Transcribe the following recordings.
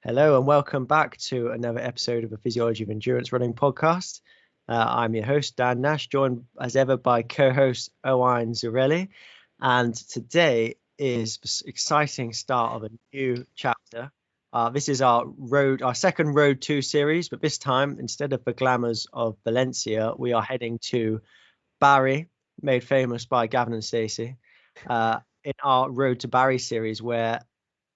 Hello and welcome back to another episode of the Physiology of Endurance Running podcast. I'm your host, Dan Nash, joined as ever by co-host Owain Zurelli. And today is the exciting start of a new chapter. This is our second Road 2 series, but this time, instead of the glamours of Valencia, we are heading to Barry, made famous by Gavin and Stacey, in our Road to Barry series, where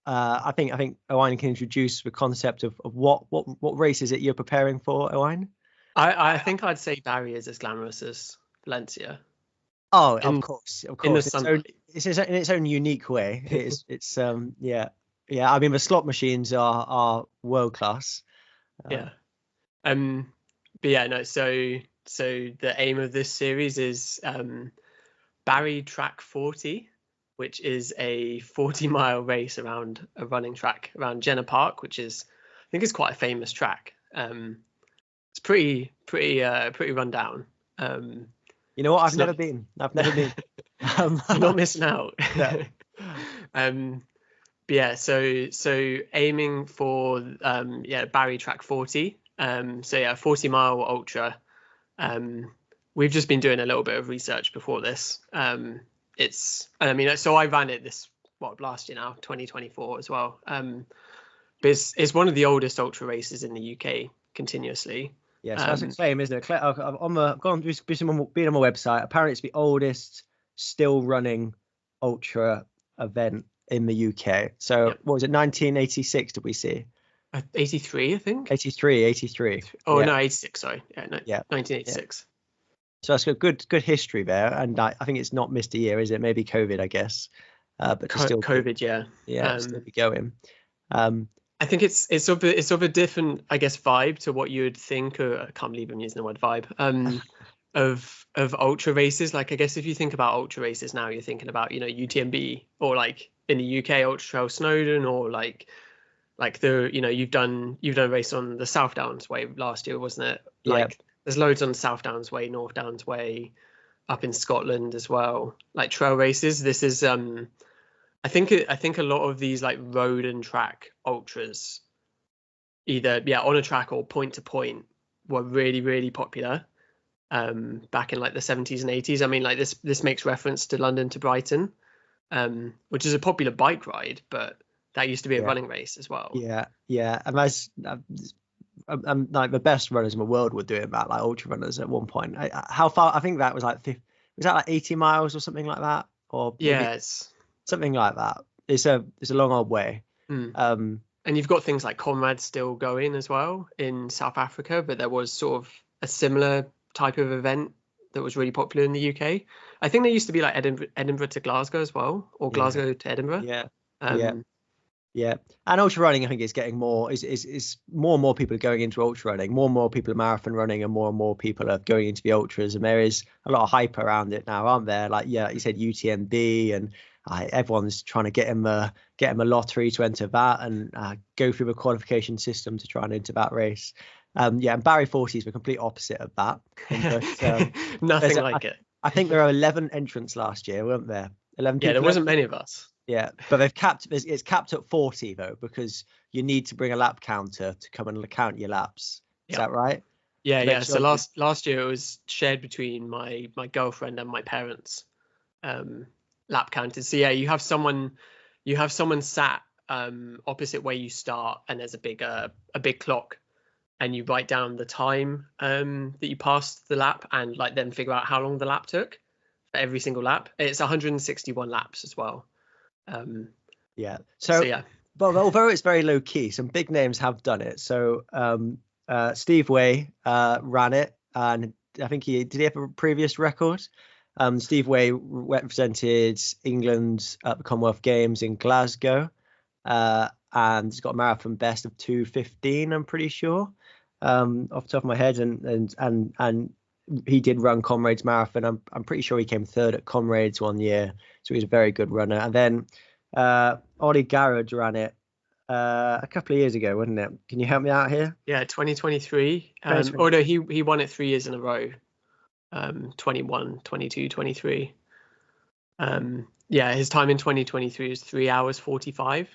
I think Owain can introduce the concept of what race is it you're preparing for, Owain? I think I'd say Barry is as glamorous as Valencia. Oh, of course. In the sunlight. It's in its own unique way. It's yeah. I mean, the slot machines are world class. But yeah, no. So the aim of this series is Barry Track 40, which is a 40-mile race around a running track around Jenner Park, which I think is quite a famous track. It's pretty run down. You know what? I've never been. You're not missing out. No. But yeah, so aiming for Barry Track 40. 40-mile ultra. We've just been doing a little bit of research before this. So I ran it last year now, 2024 as well. But it's one of the oldest ultra races in the UK continuously. Yeah, so that's a claim, isn't it? I've been on my website. Apparently, it's the oldest still running ultra event in the UK. So What was it? 1986? Did we see? 83, I think. 83. Oh yeah. No, 86. Sorry. 1986. Yeah. So that's a good history there, and I think it's not missed a year, is it? Maybe COVID, I guess. But still COVID, still be going. I think it's of a different, I guess, vibe to what you would think. I can't believe I'm using the word vibe. Of ultra races. Like, I guess if you think about ultra races now, you're thinking about UTMB, or like in the UK Ultra Trail Snowdon, or like you've done a race on the South Downs Way last year, wasn't it? Like there's loads on South Downs Way, North Downs Way, up in Scotland as well. Like trail races. This is I think a lot of these like road and track ultras, either on a track or point to point, were really, really popular back in like the 70s and 80s. I mean, like this makes reference to London to Brighton, which is a popular bike ride, but that used to be a running race as well. Yeah, and I'm like the best runners in the world were doing that, like ultra runners at one point. How far? I think that was like 50, was that like 80 miles or something like that, or it's something like that. It's a long old way. And you've got things like Comrade still going as well in South Africa, but there was sort of a similar type of event that was really popular in the UK. I think there used to be like Edinburgh to Glasgow as well, or Glasgow to Edinburgh. Yeah, and ultra running, I think, is getting more. Is more and more people are going into ultra running. More and more people are marathon running, and more people are going into the ultras. And there is a lot of hype around it now, aren't there? Like you said, UTMB, and everyone's trying to get him a lottery to enter that, and go through the qualification system to try and enter that race. And Barry 40 is the complete opposite of that. But, nothing like it. I think there are 11 entrants last year, weren't there? 11 people. Yeah, there wasn't many of us. Yeah, but it's capped at 40 though, because you need to bring a lap counter to come and count your laps. Is that right? Yeah. So last year it was shared between my girlfriend and my parents. Lap counters. So you have someone sat opposite where you start, and there's a big clock, and you write down the time that you passed the lap, and like then figure out how long the lap took for every single lap. It's 161 laps as well. But although it's very low key, some big names have done it. So Steve Way ran it, and I think he have a previous record. Steve Way represented England at the Commonwealth Games in Glasgow, and he's got a marathon best of 2:15, I'm pretty sure, off the top of my head, and he did run Comrades Marathon. I'm pretty sure he came third at Comrades one year, so he's a very good runner. And then Ollie Garrard ran it a couple of years ago, wasn't it? Can you help me out here? Yeah, 2023. Although he won it 3 years in a row, 21, 22, 23. His time in 2023 was 3 hours 45.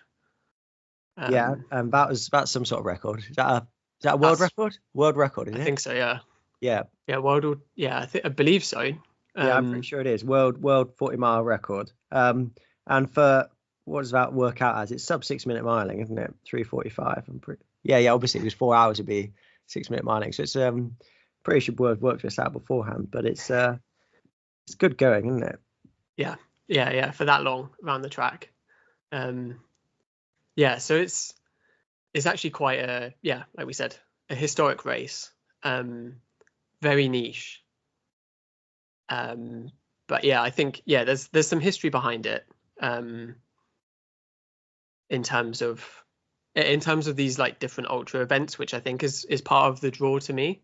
Yeah, and that's some sort of record. Is that a world record? World record, is it? I think so. Yeah. Yeah. Yeah. World. Yeah. I believe so. Yeah, I'm pretty sure it is world 40-mile record. And for what does that work out as? It's sub 6-minute miling, isn't it? 3:45. Yeah. Obviously, it was 4 hours. It'd be 6-minute miling. So it's pretty sure Word worked this out beforehand. But it's good going, isn't it? Yeah. Yeah. For that long around the track. Yeah. So it's actually quite like we said, a historic race. Very niche. But yeah, I think there's some history behind it. In terms of these like different ultra events, which I think is part of the draw to me.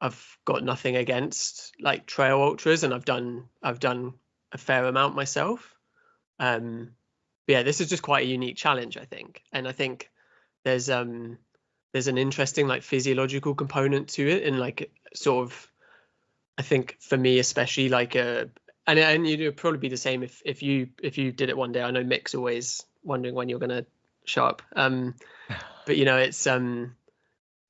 I've got nothing against like trail ultras, and I've done a fair amount myself. But yeah, this is just quite a unique challenge, I think, and I think there's an interesting like physiological component to it, and like sort of, I think for me especially, like and you'd probably be the same if you did it one day. I know Mick's always wondering when you're gonna show up. But you know, it's an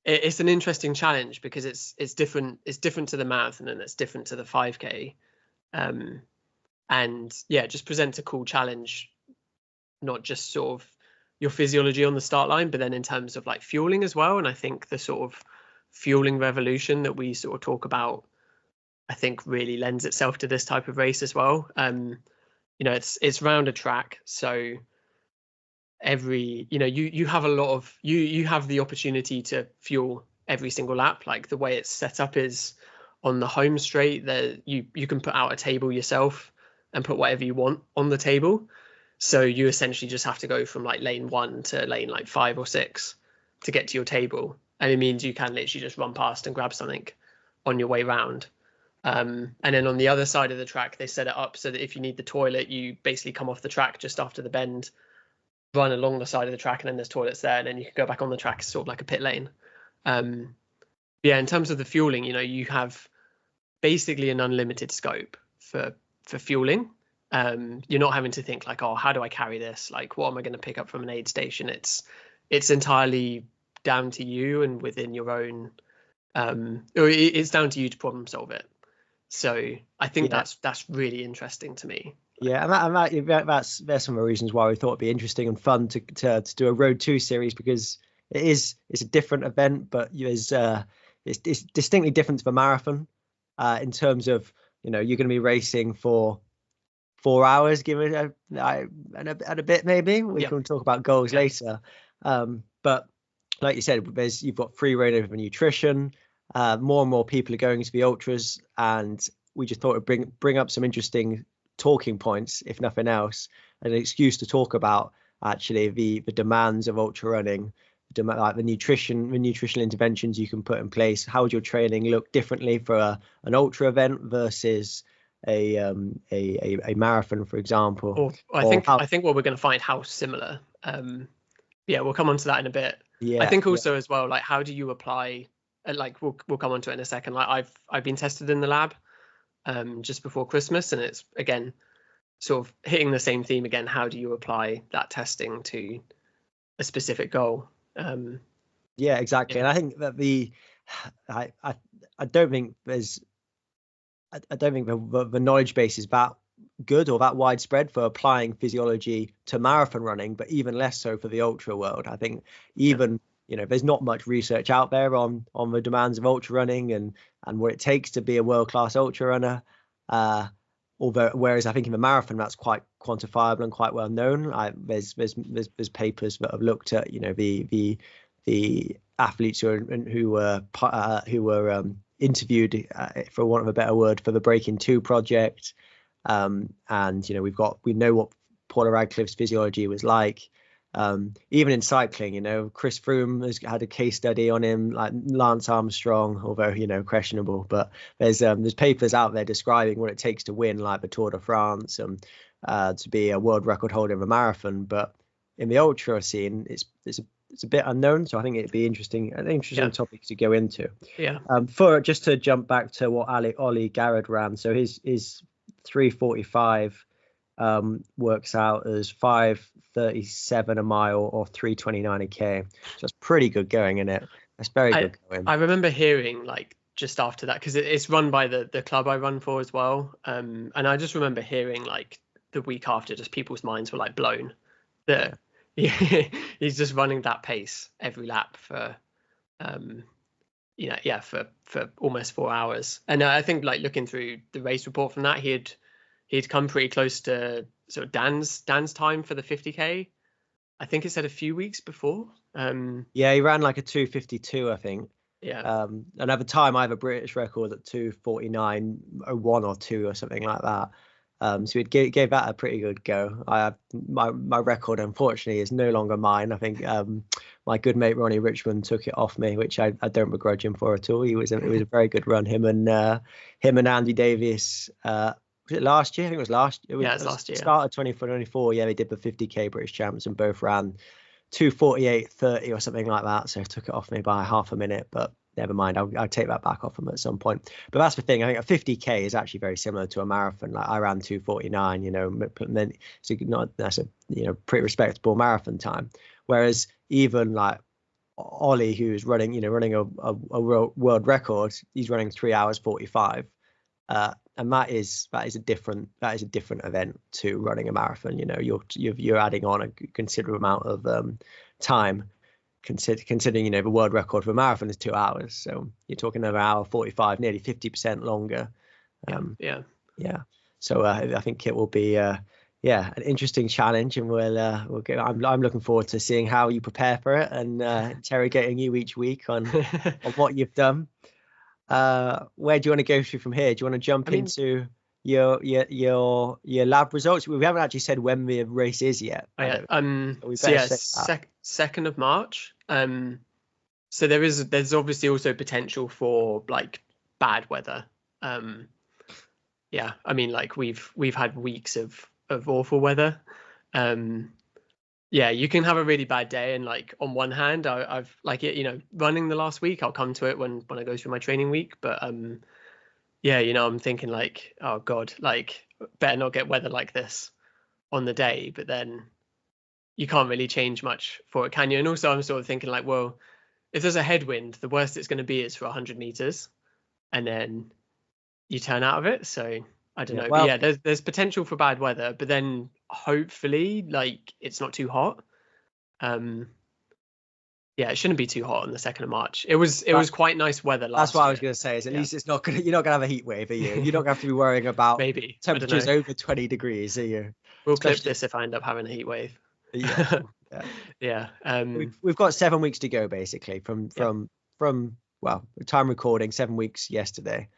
interesting challenge because it's different to the marathon, and it's different to the 5K. And yeah, it just presents a cool challenge, not just sort of your physiology on the start line, but then in terms of like fueling as well. And I think the sort of fueling revolution that we sort of talk about, I think really lends itself to this type of race as well. You know, it's round a track, so you have a lot of you have the opportunity to fuel every single lap. Like the way it's set up is on the home straight, that you can put out a table yourself and put whatever you want on the table. So you essentially just have to go from like lane 1 to lane like 5 or 6 to get to your table, and it means you can literally just run past and grab something on your way round. And then on the other side of the track, they set it up so that if you need the toilet, you basically come off the track just after the bend, run along the side of the track, and then there's toilets there, and then you can go back on the track. It's sort of like a pit lane. Yeah, in terms of the fueling, you know, you have basically an unlimited scope for fueling. You're not having to think like, oh, how do I carry this? Like, what am I going to pick up from an aid station? It's entirely down to you and within your own. Or it's down to you to problem solve it. So I think that's really interesting to me. Yeah, and there's some of the reasons why we thought it'd be interesting and fun to do a Road 2 series, because it's a different event, but it's distinctly different to the marathon in terms of, you know, you're going to be racing for 4 hours, give it and a bit maybe. We can talk about goals later. But like you said, you've got free reign over nutrition. More and more people are going to the ultras, and we just thought it'd bring up some interesting talking points, if nothing else, an excuse to talk about actually the demands of ultra running, like the nutritional interventions you can put in place. How would your training look differently for an ultra event versus a marathon, for example? I think what we're going to find how similar. Yeah, we'll come on to that in a bit. Yeah, I think also as well, like, how do you apply? Like we'll come on to it in a second. Like I've been tested in the lab just before Christmas, and it's again sort of hitting the same theme again. How do you apply that testing to a specific goal? Yeah, exactly. And I think that I don't think the knowledge base is that good or that widespread for applying physiology to marathon running, but even less so for the ultra world. I think even you know, there's not much research out there on the demands of ultra running and what it takes to be a world-class ultra runner. Whereas I think in the marathon that's quite quantifiable and quite well known. There's papers that have looked at, you know, the athletes who were interviewed, for want of a better word, for the Breaking 2 project, and you know we know what Paula Radcliffe's physiology was like. Even in cycling, you know, Chris Froome has had a case study on him, like Lance Armstrong, although, you know, questionable. But there's papers out there describing what it takes to win, like the Tour de France, and to be a world record holder of a marathon. But in the ultra scene, it's a bit unknown. So I think it'd be an interesting topic to go into. Yeah. For just to jump back to what Ollie Garrett ran, so his 3:45. works out as 5:37 a mile or 3:29 a k. So that's pretty good going, isn't it? That's very good going. I remember hearing like just after that, because it's run by the club I run for as well, and I just remember hearing like the week after, just people's minds were like blown that he's just running that pace every lap for for almost 4 hours. And I think like looking through the race report from that, he'd come pretty close to sort of Dan's time for the 50k. I think it said a few weeks before. Yeah, he ran like a 2:52, I think. Yeah. Another time I have a British record at 2:49.01 or 2 or something like that. So he gave that a pretty good go. I have my record, unfortunately, is no longer mine. I think my good mate Ronnie Richmond took it off me, which I don't begrudge him for at all. It was a very good run. Him and Andy Davies. Was it last year? I think it was last year. Yeah, it was last year. Start of 2024. Yeah, they did the 50k British champs and both ran 2:48.30 or something like that. So I took it off me by half a minute, but never mind. I'll take that back off them at some point. But that's the thing. I think a 50k is actually very similar to a marathon. Like I ran 2:49, and then so that's a pretty respectable marathon time. Whereas even like Ollie, who's running a world record, he's running 3 hours 45. And that is a different event to running a marathon. You're adding on a considerable amount of time. Considering the world record for a marathon is 2 hours, so you're talking about an hour 45, nearly 50% longer. Yeah. So I think it will be an interesting challenge, and we'll get. I'm looking forward to seeing how you prepare for it and interrogating you each week on what you've done. Where do you want to go through from here? Do you want to jump into your lab results? We haven't actually said when the race is yet. So 2nd of March. So there's obviously also potential for like bad weather. I mean, like we've had weeks of awful weather. You can have a really bad day, and like on one hand, I've like it, running the last week. I'll come to it when I go through my training week, but I'm thinking like, oh God, like better not get weather like this on the day. But then you can't really change much for it, can you? And also I'm sort of thinking like, well, if there's a headwind, the worst it's going to be is for 100 meters, and then you turn out of it. So I don't know. Well, but yeah, there's potential for bad weather, but then hopefully like it's not too hot. It shouldn't be too hot on the 2nd of March. It was quite nice weather last year. That's what I was going to say. Is at least you're not going to have a heat wave, are you? You're not going to have to be worrying about maybe temperatures over 20 degrees, are you? We'll clip this if I end up having a heat wave. Yeah. We've got 7 weeks to go basically from time recording, 7 weeks yesterday.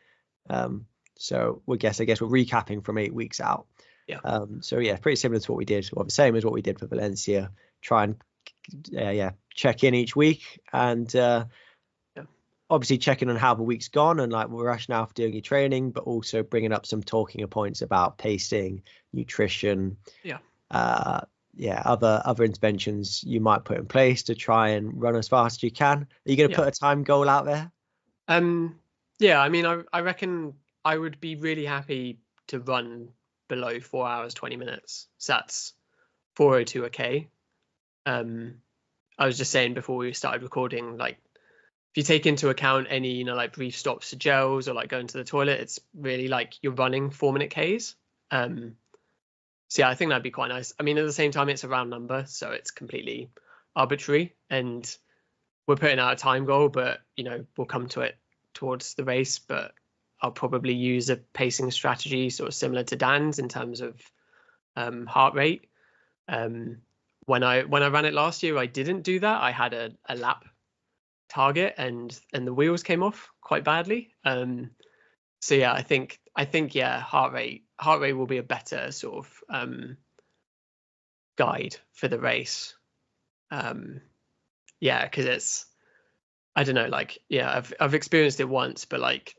So I guess we're recapping from 8 weeks out. Pretty similar to what we did, or the same as what we did for Valencia. Try and check in each week, and obviously checking on how the week's gone and like the rationale for doing your training, but also bringing up some talking points about pacing, nutrition, other interventions you might put in place to try and run as fast as you can. Are you going to put a time goal out there? I mean, I reckon I would be really happy to run below 4 hours 20 minutes. So that's 4:02 a k. I was just saying before we started recording, like if you take into account any like brief stops to gels or like going to the toilet, it's really like you're running 4-minute Ks. I think that'd be quite nice. I mean, at the same time, it's a round number, so it's completely arbitrary, and we're putting out a time goal, but we'll come to it towards the race. But I'll probably use a pacing strategy sort of similar to Dan's in terms of heart rate. When I ran it last year, I didn't do that. I had a lap target, and the wheels came off quite badly. I think heart rate will be a better sort of guide for the race. Because it's, I don't know, like I've experienced it once, but like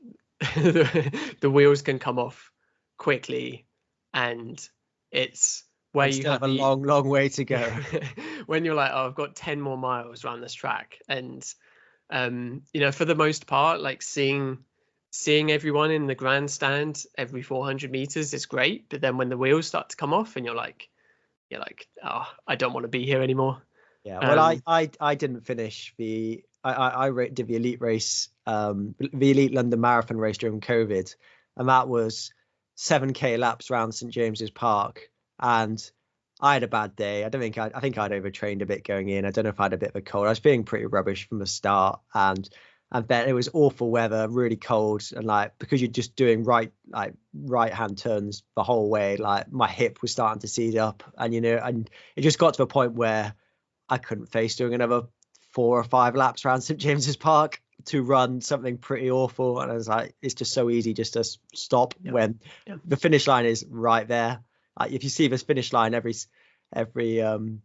the wheels can come off quickly, and it's where you have a long way to go. When you're like, oh, I've got 10 more miles around this track, and for the most part, like seeing seeing everyone in the grandstand every 400 meters is great, but then when the wheels start to come off and you're like, oh, I don't want to be here anymore. Yeah, well, I didn't finish did the elite race, the elite London Marathon race during COVID, and that was 7K laps around St James's Park, and I had a bad day. I think I'd overtrained a bit going in. I don't know if I had a bit of a cold. I was feeling pretty rubbish from the start, and then it was awful weather, really cold, and like because you're just doing right hand turns the whole way, like my hip was starting to seize up, and and it just got to a point where I couldn't face doing another 4 or 5 laps around St James's Park to run something pretty awful. And I was like, it's just so easy just to stop when the finish line is right there. Like if you see this finish line every 7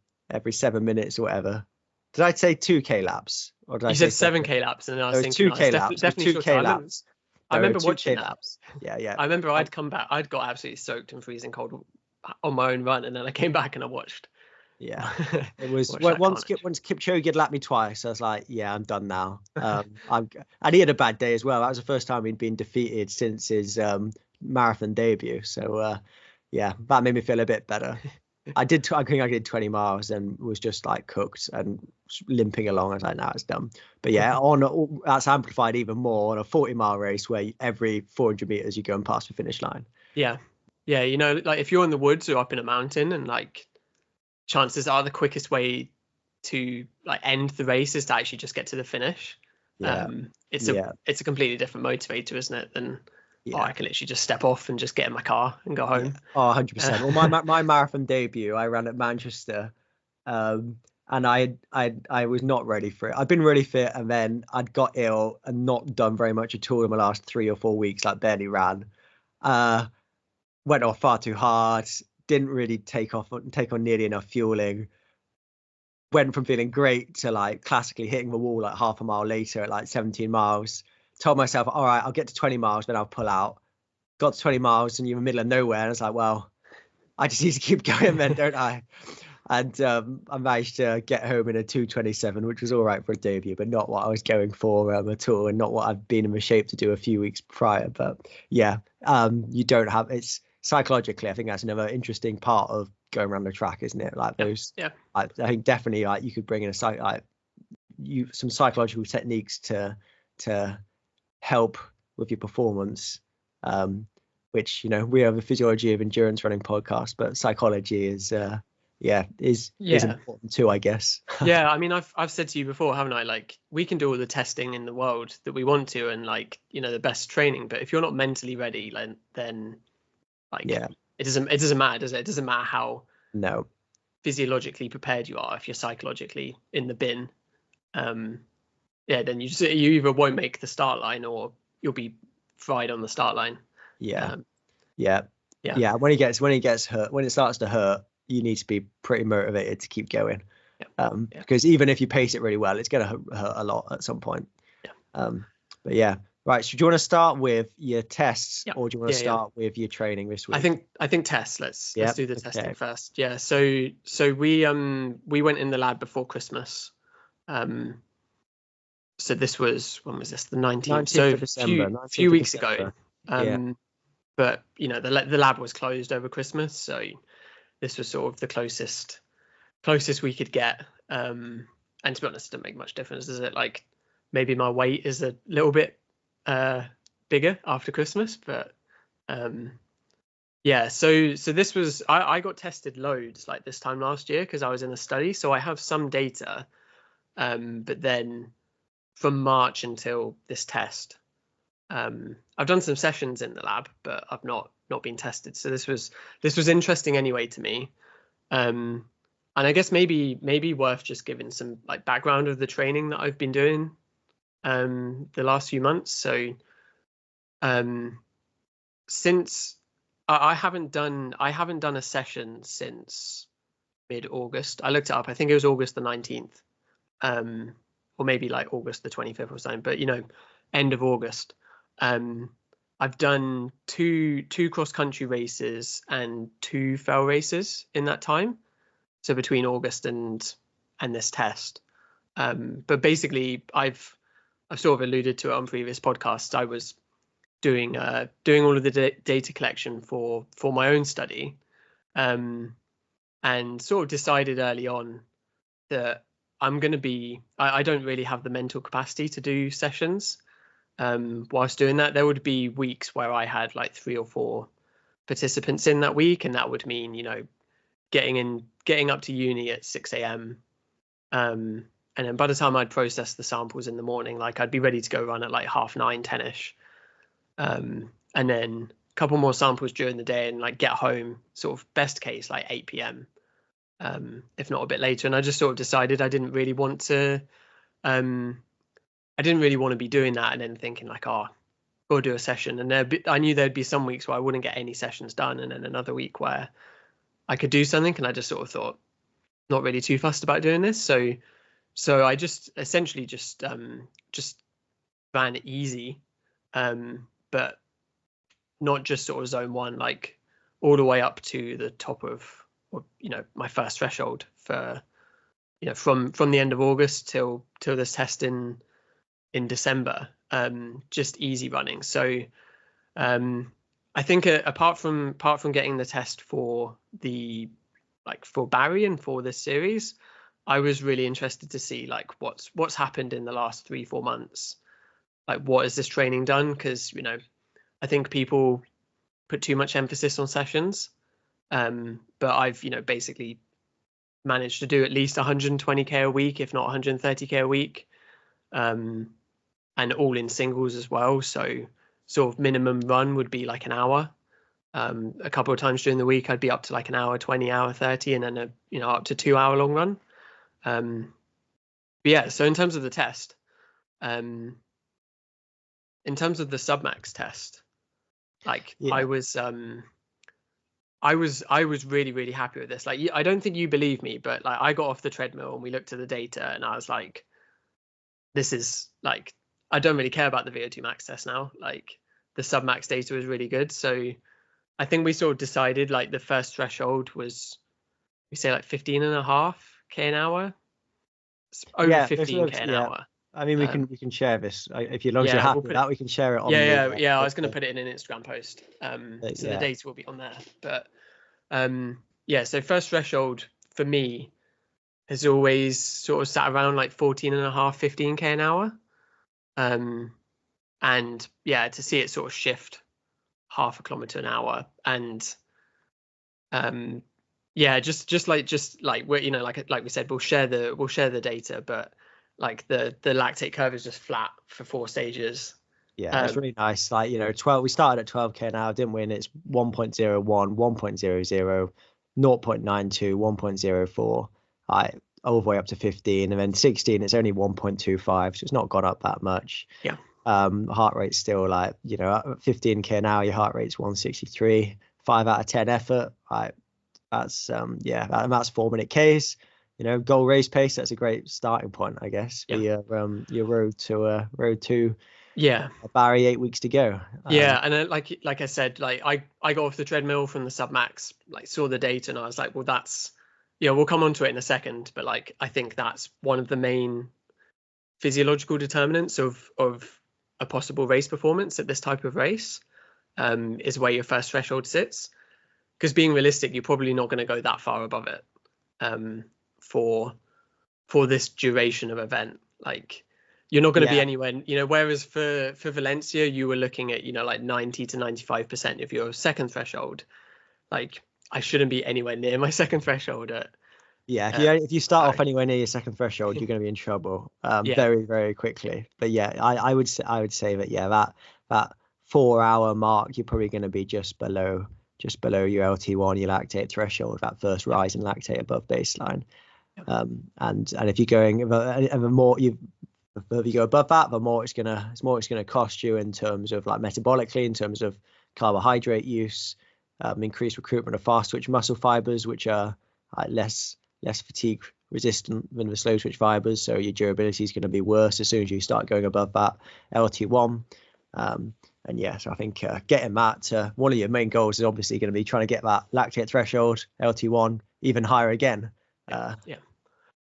minutes or whatever. Did I say 2K laps? Or did I say 7K laps? And I was thinking 2K laps. Definitely 2K laps. I remember watching that. Laps. Yeah. I remember I'd come back. I'd got absolutely soaked and freezing cold on my own run, and then I came back and I watched. Yeah, it was once Kipchoge had lapped me twice. I was like, yeah, I'm done now. And he had a bad day as well. That was the first time he'd been defeated since his marathon debut. So yeah, that made me feel a bit better. I think I did 20 miles and was just like cooked and limping along. I was like, now it's done. But yeah, that's amplified even more on a 40-mile race where every 400 meters you go and pass the finish line. Yeah, like if you're in the woods or up in a mountain, and like chances are the quickest way to like end the race is to actually just get to the finish. It's a completely different motivator, isn't it, than I can literally just step off and just get in my car and go home. 100%. Well, my marathon debut I ran at Manchester, and I was not ready for it. I'd been really fit, and then I'd got ill and not done very much at all in the last 3 or 4 weeks, like barely ran. Went off far too hard, didn't really take on nearly enough fueling. Went from feeling great to like classically hitting the wall like half a mile later at like 17 miles. Told myself, all right, I'll get to 20 miles, then I'll pull out. Got to 20 miles and you're in the middle of nowhere. And I was like, well, I just need to keep going then, don't I? And I managed to get home in a 2:27, which was all right for a debut, but not what I was going for at all, and not what I've been in the shape to do a few weeks prior. But yeah, you don't have, it's psychologically, I think that's another interesting part of going around the track, isn't it? Like those, I think definitely like you could bring in some psychological techniques to help with your performance, which we have a physiology of endurance running podcast, but psychology is important too, I guess. Yeah, I mean, I've said to you before, haven't I? Like, we can do all the testing in the world that we want to, and like the best training, but if you're not mentally ready, then it doesn't matter, does it? It doesn't matter how physiologically prepared you are if you're psychologically in the bin. Then you either won't make the start line or you'll be fried on the start line. When it starts to hurt, you need to be pretty motivated to keep going. Because even if you pace it really well, it's going to hurt a lot at some point. But yeah, right. So do you want to start with your tests, or do you want to start with your training this week? I think tests. Let's do the testing first. Yeah. So we went in the lab before Christmas. So this was, when was this? The 19th. So of December, a few weeks ago. But the lab was closed over Christmas, so this was sort of the closest we could get. And to be honest, it didn't make much difference, does it? Like, maybe my weight is a little bit bigger after Christmas, but so this was, I got tested loads like this time last year because I was in a study, so I have some data, but then from March until this test, I've done some sessions in the lab, but I've not been tested. So this was interesting anyway to me. And I guess maybe worth just giving some like background of the training that I've been doing the last few months. So since I haven't done a session since mid-August. I looked it up. I think it was August the 19th, or maybe like August the 25th or something. But end of August. I've done two cross-country races and 2 fell races in that time. So between August and this test. But basically I've sort of alluded to it on previous podcasts. I was doing all of the data collection for my own study, and sort of decided early on that I'm going to be I don't really have the mental capacity to do sessions. Whilst doing that, there would be weeks where I had like 3 or 4 participants in that week, and that would mean, you know, getting up to uni at 6 a.m. And then by the time I'd process the samples in the morning, like I'd be ready to go run at like 9:30, 10ish. And then a couple more samples during the day, and like get home sort of best case like 8 p.m. If not a bit later. And I just sort of decided I didn't really want to be doing that and then thinking like, oh, go do a session. And I knew there'd be some weeks where I wouldn't get any sessions done, and then another week where I could do something. And I just sort of thought, not really too fussed about doing this. So I just essentially just ran it easy, but not just sort of zone 1, like all the way up to the top of, you know, my first threshold for, you know, from the end of August till this test in December, just easy running. So I think apart from getting the test for Barry and for this series, I was really interested to see like what's happened in the last 3-4 months. Like, what has this training done? Because, you know, I think people put too much emphasis on sessions, but I've, you know, basically managed to do at least 120k a week, if not 130k a week, and all in singles as well. So sort of minimum run would be like an hour. A couple of times during the week I'd be up to like an hour 20, hour 30, and then up to 2-hour long run. But yeah, so in terms of the test, in terms of the submax test, like, yeah. I was really, really happy with this. Like, I don't think you believe me, but like I got off the treadmill and we looked at the data, and I was like, this is like, I don't really care about the VO2 max test now. Like, the submax data was really good. So I think we sort of decided like the first threshold was, we say like 15.5k an hour, over 15k an hour. I mean, we can share this if you're you're happy with that. We can share it on. I was going to put it in an Instagram post, so the data will be on there. But so first threshold for me has always sort of sat around like 14.5, 15k an hour, and yeah, to see it sort of shift 0.5 kilometer an hour, and just like we're, you know, like we said, we'll share the data, but like the lactate curve is just flat for 4 stages. Yeah, it's really nice. Like, you know, 12. We started at 12k an hour, didn't we? And it's 1.01, 1.00, 0.92, 1.04, all the way up to 15, and then 16. It's only 1.25, so it's not gone up that much. Yeah. Heart rate's still like, you know, at 15k an hour, your heart rate's 163. 5 out of 10 effort. That's 4-minute Ks. You know, goal race pace. That's a great starting point, I guess. Yeah. For your road to Barry, 8 weeks to go. And like I said, like I got off the treadmill from the submax, like saw the data, and I was like, well, that's, we'll come on to it in a second, but like I think that's one of the main physiological determinants of a possible race performance at this type of race, is where your first threshold sits. Because being realistic, you're probably not going to go that far above it for this duration of event. Like, you're not going to be anywhere, whereas for Valencia, you were looking at, like 90 to 95% of your second threshold. Like, I shouldn't be anywhere near my second threshold if you start off anywhere near your second threshold, you're going to be in trouble very, very quickly. But I would say that 4-hour mark, you're probably going to be just below your LT1, your lactate threshold, that first rise in lactate above baseline. And if you're going, the more you go above that, the more it's gonna cost you in terms of like metabolically, in terms of carbohydrate use, increased recruitment of fast twitch muscle fibers, which are less fatigue resistant than the slow twitch fibers. So your durability is going to be worse as soon as you start going above that LT1. So I think getting that to one of your main goals is obviously going to be trying to get that lactate threshold, LT1, even higher again.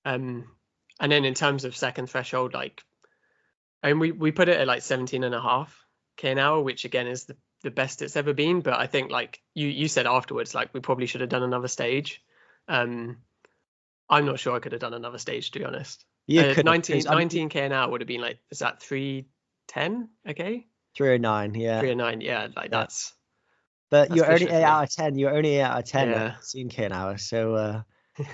And then in terms of second threshold, like, I mean, we put it at like 17.5. k/h, which again is the best it's ever been. But I think like you said afterwards, like we probably should have done another stage. I'm not sure I could have done another stage, to be honest. You could have, 19 k/h would have been like, is that 310? Okay. 309, yeah. 309, yeah, like Yeah. that's But you're only pushing it 8 for me. out of 10. You're only 8 out of 10 Yeah. at 16 k/h. So,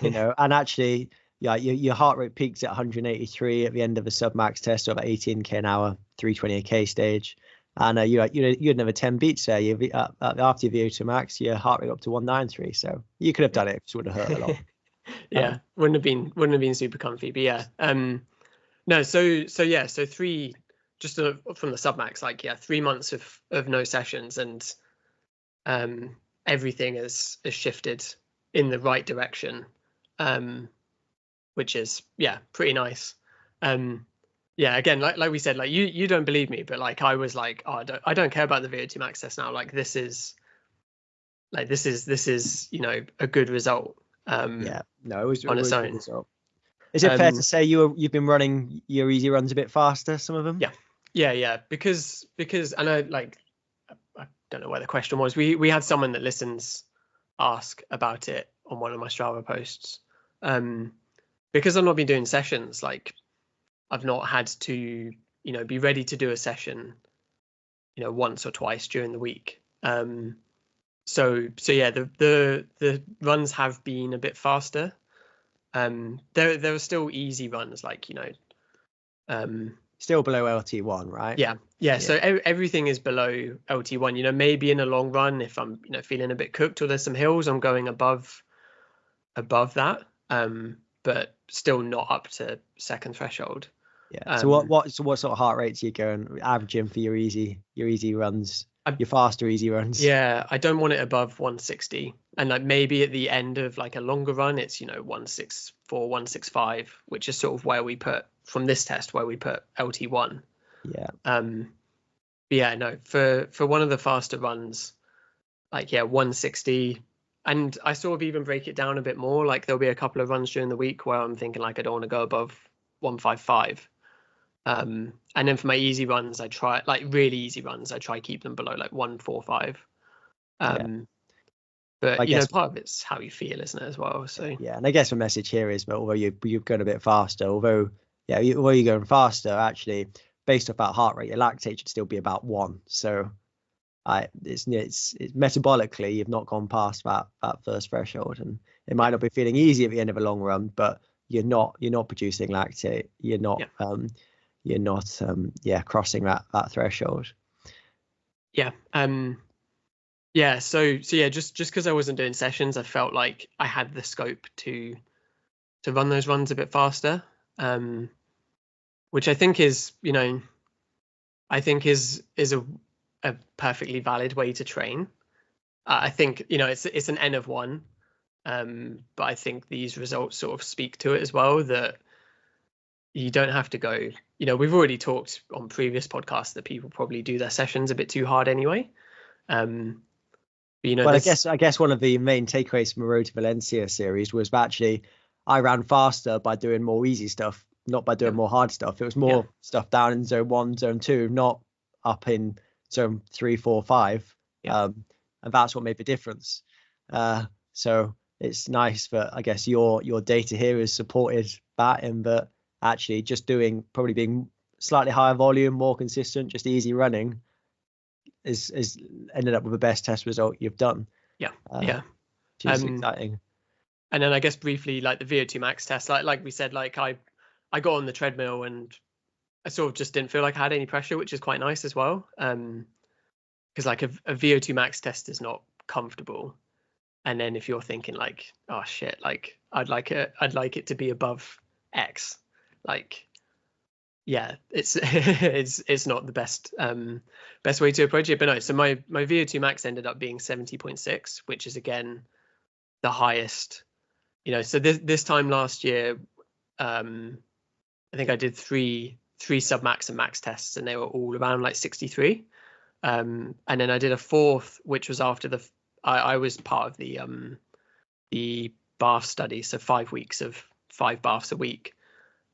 and actually, yeah, your heart rate peaks at 183 at the end of a sub-max test of 18 k/h, 320k stage. And you had another 10 beats there. After your VO2 max, your heart rate up to 193. So you could have done it. It would have hurt a lot. Yeah, wouldn't have been super comfy, but yeah. No, so three, just from the submax, like 3 months of no sessions, and everything has shifted in the right direction, which is pretty nice. Again, like we said, like you don't believe me, but like I was like, oh, I don't care about the VO2 max test now. Like this is a good result. Yeah, no, it was on its a own. good result. Is it fair to say you've been running your easy runs a bit faster, some of them? Yeah, because I know, like, I don't know where the question was. We had someone that listens ask about it on one of my Strava posts. Because I've not been doing sessions, like I've not had to be ready to do a session once or twice during the week. So yeah, the runs have been a bit faster. There are still easy runs, like still below LT1, right? Yeah. So everything is below LT1. Maybe in a long run, if I'm feeling a bit cooked or there's some hills, I'm going above that. But still not up to second threshold. Yeah. So what sort of heart rates are you going averaging for your easy runs? Your faster easy runs? Yeah, I don't want it above 160, and like maybe at the end of like a longer run, it's 164, 165, which is sort of where we put from this test, where we put LT1. Yeah. But yeah, no, for one of the faster runs, like 160, and I sort of even break it down a bit more. Like there'll be a couple of runs during the week where I'm thinking like I don't want to go above 155. And then for my easy runs, I try, like really easy runs, I try keep them below like 145. But I guess part of it's how you feel, isn't it, as well? So yeah, and I guess the message here is, but although you've gone a bit faster, although you're going faster, actually based off that heart rate, your lactate should still be about 1. So it's metabolically you've not gone past that first threshold, and it might not be feeling easy at the end of a long run, but you're not producing lactate. You're not crossing that threshold. So just because I wasn't doing sessions, I felt like I had the scope to run those runs a bit faster, which I think is a perfectly valid way to train. I think it's an N of 1, but I think these results sort of speak to it as well, that you don't have to go, we've already talked on previous podcasts that people probably do their sessions a bit too hard anyway. But I guess one of the main takeaways from the Road to Valencia series was actually I ran faster by doing more easy stuff, not by doing more hard stuff. It was more stuff down in zone 1, zone 2, not up in zone 3, 4, 5. And that's what made the difference. So it's nice that I guess your data here has supported that, in that actually just probably being slightly higher volume, more consistent, just easy running is ended up with the best test result you've done. Which is exciting. And then I guess briefly, like the VO2 max test, like we said, like I got on the treadmill and I sort of just didn't feel like I had any pressure, which is quite nice as well. Because like a VO2 max test is not comfortable. And then if you're thinking like, oh shit, like I'd like it to be above X, like it's not the best way to approach it. But no, so my VO2 max ended up being 70.6, which is again the highest. So this time last year, I think I did three submax and max tests, and they were all around like 63. And then I did a fourth, which was after I was part of the bath study, so 5 weeks of 5 baths a week.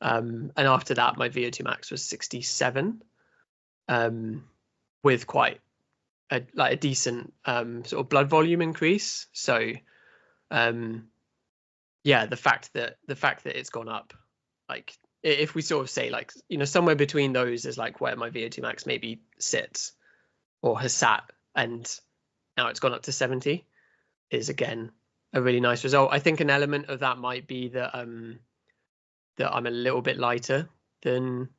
And after that, my VO2 max was 67. with quite a decent sort of blood volume increase. So yeah, the fact that it's gone up, like if we sort of say like, you know, somewhere between those is like where my VO2 max maybe sits or has sat, and now it's gone up to 70, is again a really nice result. I think an element of that might be that that I'm a little bit lighter than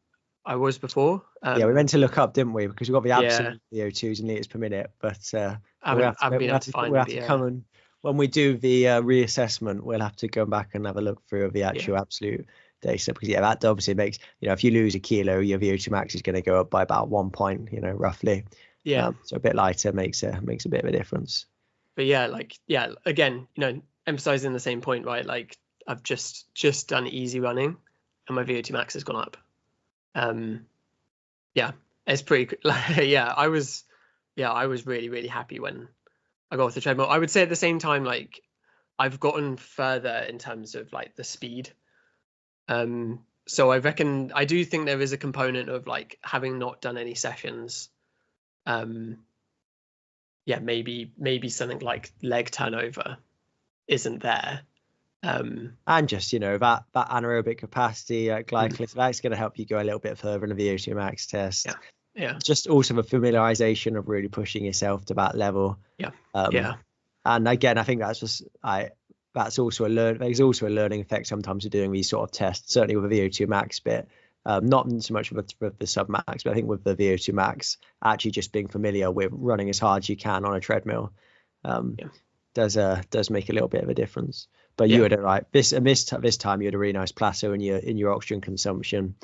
I was before. Yeah, we meant to look up, didn't we? Because we've got the Yeah. absolute VO2s in liters per minute, but I we'll haven't been able to find them, but come and when we do the reassessment, we'll have to go back and have a look through the actual absolute data, because that obviously makes, you know, if you lose a kilo, your VO2 max is going to go up by about 1 point, you know, roughly. Yeah. So a bit lighter makes a bit of a difference. But yeah, again, you know, emphasizing the same point, right? Like I've just done easy running, and my VO2 max has gone up. Yeah, it's pretty. I was really, really happy when I got off the treadmill. I would say at the same time, like I've gotten further in terms of like the speed. So I reckon, I do think there is a component of like having not done any sessions. Maybe something like leg turnover isn't there. And just, you know, that anaerobic capacity, glycolysis, that's going to help you go a little bit further in a VO2 max test. Yeah. Just also the familiarization of really pushing yourself to that level. And again, I think that's just that's also there's also a learning effect sometimes of doing these sort of tests, certainly with a VO2 max bit. Not so much with the sub max, but I think with the VO2 max, actually just being familiar with running as hard as you can on a treadmill does make a little bit of a difference. But you had it right. This time you had a really nice plateau in your oxygen consumption,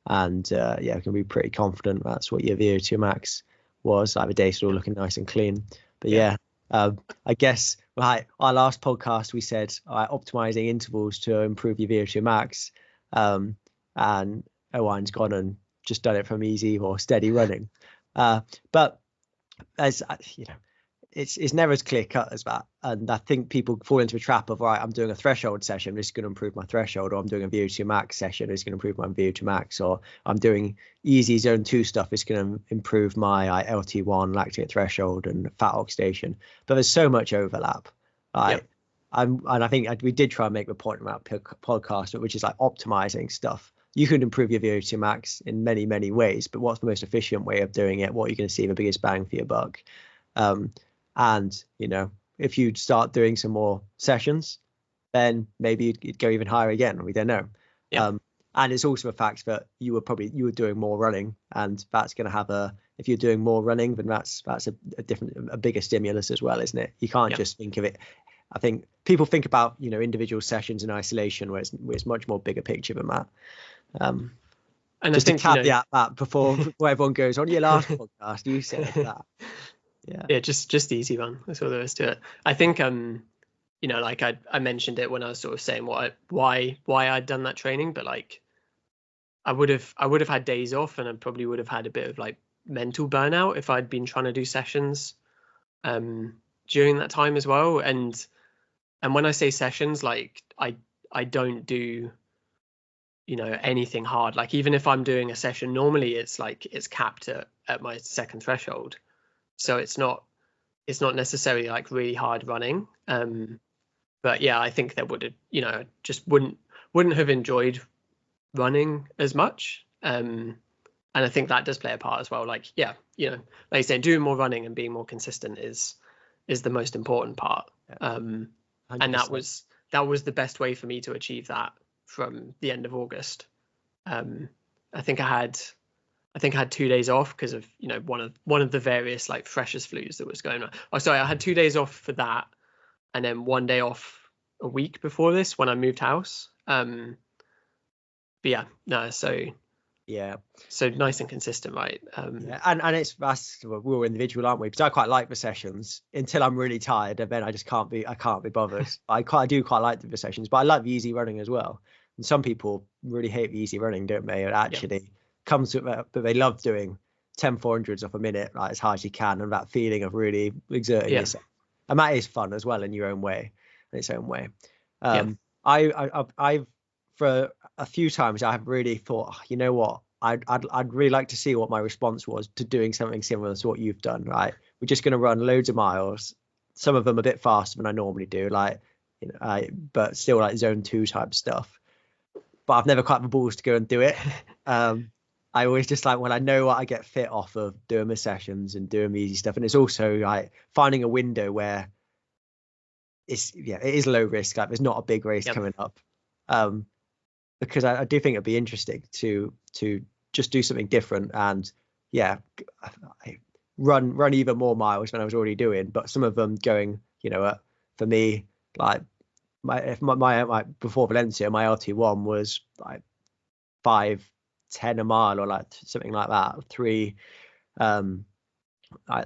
and we can be pretty confident that's what your VO2 max was. Like the data all looking nice and clean. But I guess our last podcast we said optimizing intervals to improve your VO2 max, and Owain's gone and just done it from easy or steady running. But as you know, it's never as clear cut as that. And I think people fall into a trap of, right, I'm doing a threshold session, this is going to improve my threshold, or I'm doing a VO2 max session, it's going to improve my VO2 max, or I'm doing easy zone 2 stuff, it's going to improve my LT1 lactate threshold and fat oxidation. But there's so much overlap. And I think we did try and make the point about podcast, which is like optimizing stuff. You can improve your VO2 max in many, many ways, but what's the most efficient way of doing it? What are you going to see the biggest bang for your buck? And, you know, if you start doing some more sessions, then maybe you'd go even higher again. We don't know. And it's also a fact that you were doing more running, and that's going to have if you're doing more running, then that's a bigger stimulus as well, isn't it? You can't just think of it. I think people think about, you know, individual sessions in isolation, where it's much more bigger picture than that. And just I think, to caveat that before everyone goes on your last podcast, you said that. Just the easy one. That's all there is to it. I think you know, like I mentioned it when I was sort of saying why I'd done that training, but like I would have had days off, and I probably would have had a bit of like mental burnout if I'd been trying to do sessions during that time as well. And when I say sessions, like I don't do, you know, anything hard. Like even if I'm doing a session normally, it's like it's capped at my second threshold. So it's not necessarily like really hard running. But yeah, I think that would have, you know, just wouldn't have enjoyed running as much. And I think that does play a part as well. Like, you know, like you say, doing more running and being more consistent is the most important part. And that was the best way for me to achieve that from the end of August. I think I had 2 days off because of, you know, one of the various like freshers flus that was going on. Oh, sorry, I had 2 days off for that, and then 1 day off a week before this when I moved house. So nice and consistent, right? And we're all individual, aren't we? Because I quite like the sessions until I'm really tired, and then I just can't be bothered. I do quite like the sessions, but I like the easy running as well. And some people really hate the easy running, don't they? And actually comes to it, but they love doing 10-400s off a minute, like as hard as you can, and that feeling of really exerting yourself. And that is fun as well in your own way, in its own way. I've for a few times I have really thought, you know what, I'd really like to see what my response was to doing something similar to what you've done. Right, we're just going to run loads of miles, some of them a bit faster than I normally do, like, you know, but still like zone 2 type stuff. But I've never quite the balls to go and do it. I always just like when I know what I get fit off of doing my sessions and doing the easy stuff, and it's also like finding a window where it is low risk. Like there's not a big race coming up. Because I do think it'd be interesting to just do something different and run even more miles than I was already doing, but some of them going, you know, for me, like my before Valencia, my LT1 was like 5:10 a mile or like something like that, like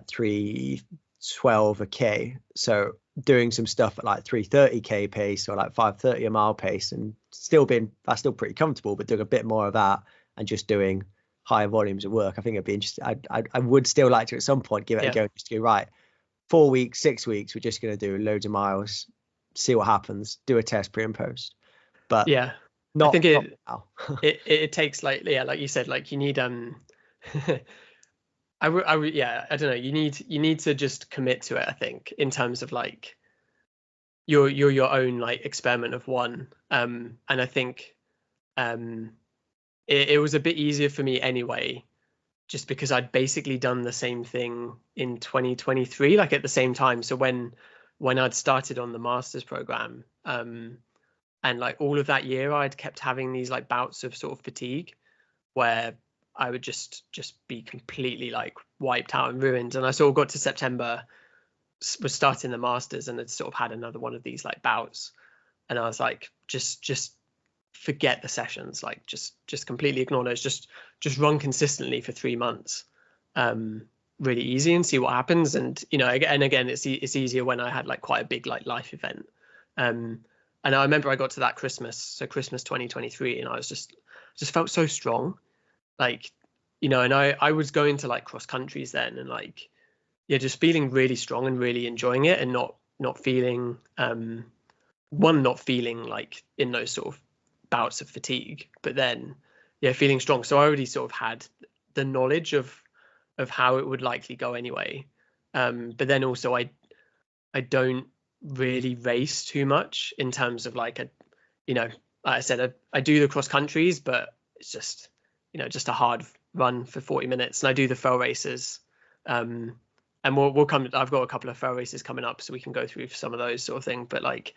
3:12 a k. So doing some stuff at like 3:30 k pace or like 5:30 a mile pace, and that's still pretty comfortable, but doing a bit more of that and just doing higher volumes of work, I think it'd be interesting. I would still like to at some point give it a go, just to go, right, 4 weeks, 6 weeks, we're just going to do loads of miles, see what happens, do a test pre and post. But I think it takes like you said, like you need I don't know, you need to just commit to it, I think, in terms of like you're your own like experiment of one. And I think it was a bit easier for me anyway, just because I'd basically done the same thing in 2023, like at the same time. So when I'd started on the master's program, and like all of that year, I'd kept having these like bouts of sort of fatigue where I would just be completely like wiped out and ruined. And I sort of got to September, was starting the masters, and had sort of had another one of these like bouts, and I was like, just forget the sessions, like just completely ignore those, just run consistently for 3 months, really easy, and see what happens. And you know, and again, it's easier when I had like quite a big like life event. And I remember I got to that Christmas 2023, and I was just felt so strong, like, you know, and I was going to like cross countries then, and like, yeah, just feeling really strong and really enjoying it, and not feeling not feeling like in those sort of bouts of fatigue, but then feeling strong. So I already sort of had the knowledge of how it would likely go anyway. But then also I don't really race too much in terms of like like I said, I do the cross countries, but it's just, you know, just a hard run for 40 minutes. And I do the fell races. And we'll come, I've got a couple of fell races coming up, so we can go through some of those sort of thing. But like,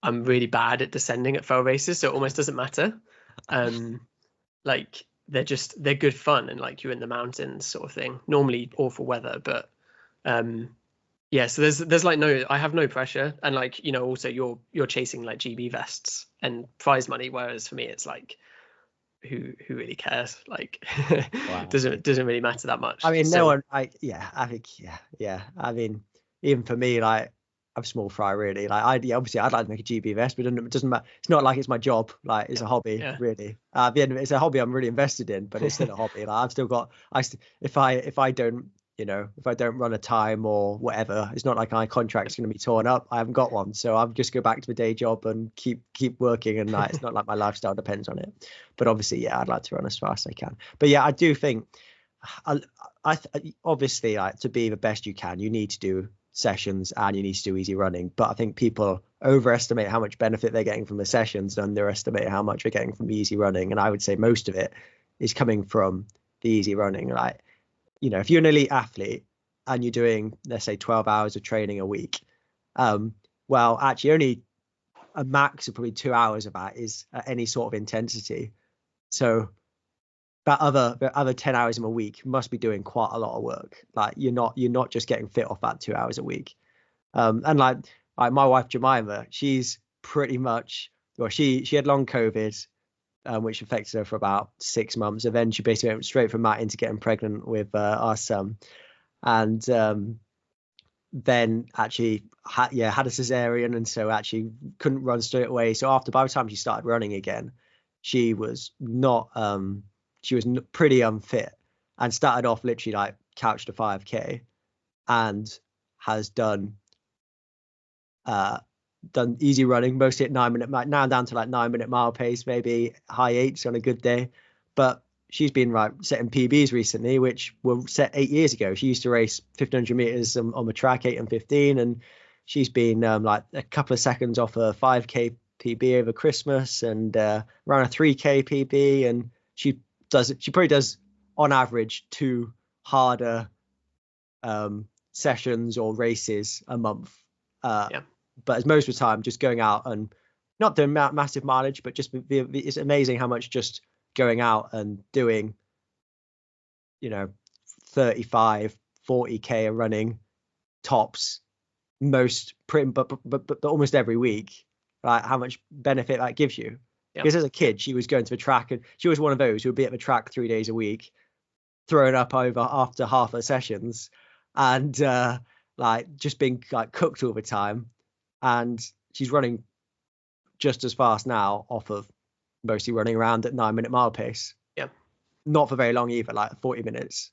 I'm really bad at descending at fell races, so it almost doesn't matter. Like they're good fun, and like you're in the mountains sort of thing. Normally awful weather, but so there's like I have no pressure, and like, you know, also you're chasing like GB vests and prize money, whereas for me it's like, who really cares? Like, wow. doesn't really matter that much. I mean, no one. I think I mean, even for me, like, I'm small fry really. Like, obviously I'd like to make a GB vest, but it doesn't matter. It's not like it's my job. Like, it's a hobby, really. At the end of it, it's a hobby I'm really invested in, but it's still a hobby. Like, I've still got. If I don't, you know, if I don't run a time or whatever, it's not like my contract's going to be torn up. I haven't got one, so I'll just go back to the day job and keep working. And like, it's not like my lifestyle depends on it. But obviously, I'd like to run as fast as I can. But I do think, obviously, like, to be the best you can, you need to do sessions and you need to do easy running. But I think people overestimate how much benefit they're getting from the sessions and underestimate how much they're getting from the easy running. And I would say most of it is coming from the easy running. Like, you know, if you're an elite athlete and you're doing, let's say, 12 hours of training a week, well, actually only a max of probably 2 hours of that is at any sort of intensity. So that other 10 hours in a week must be doing quite a lot of work. Like, you're not just getting fit off that 2 hours a week. And like my wife Jemima, she's pretty much, well, she had long COVID, which affected her for about 6 months. And then she basically went straight from that into getting pregnant with our son. And then actually had a cesarean, and so actually couldn't run straight away. So by the time she started running again, she was pretty unfit, and started off literally like couch to 5k, and has done easy running, mostly at 9 minute, now down to like 9 minute mile pace, maybe high 8s on a good day. But she's been like setting PBs recently, which were set 8 years ago. She used to race 1500 meters on the track, 8 and 15, and she's been like a couple of seconds off a 5K PB over Christmas and around a 3K PB, and she probably does on average 2 harder sessions or races a month. But as most of the time, just going out and not doing massive mileage, but just it's amazing how much just going out and doing, 35, 40K of running tops but almost every week, right? How much benefit that gives you. Because as a kid, she was going to the track, and she was one of those who would be at the track 3 days a week, throwing up over after half her sessions, and like just being like cooked all the time. And she's running just as fast now off of mostly running around at 9-minute mile pace. Not for very long either, like 40 minutes.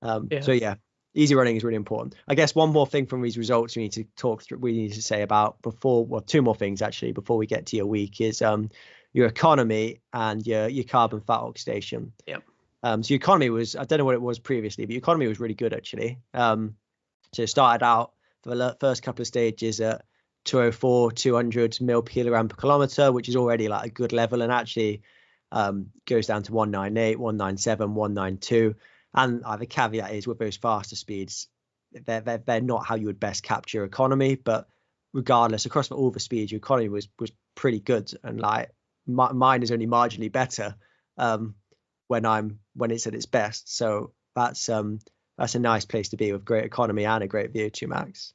So yeah, easy running is really important. I guess one more thing from these results we need to talk through, we need to say about two more things actually before we get to your week is your economy and your carbon fat oxidation. So your economy was, I don't know what it was previously, but your economy was really good actually. So it started out for the first couple of stages at 204, 200 mil per kilogram per kilometer, which is already like a good level, and actually goes down to 198, 197, 192. And the caveat is with those faster speeds, they're not how you would best capture your economy. But regardless, across all the speeds, your economy was pretty good, and like mine is only marginally better when it's at its best. So that's a nice place to be with great economy and a great VO2 max.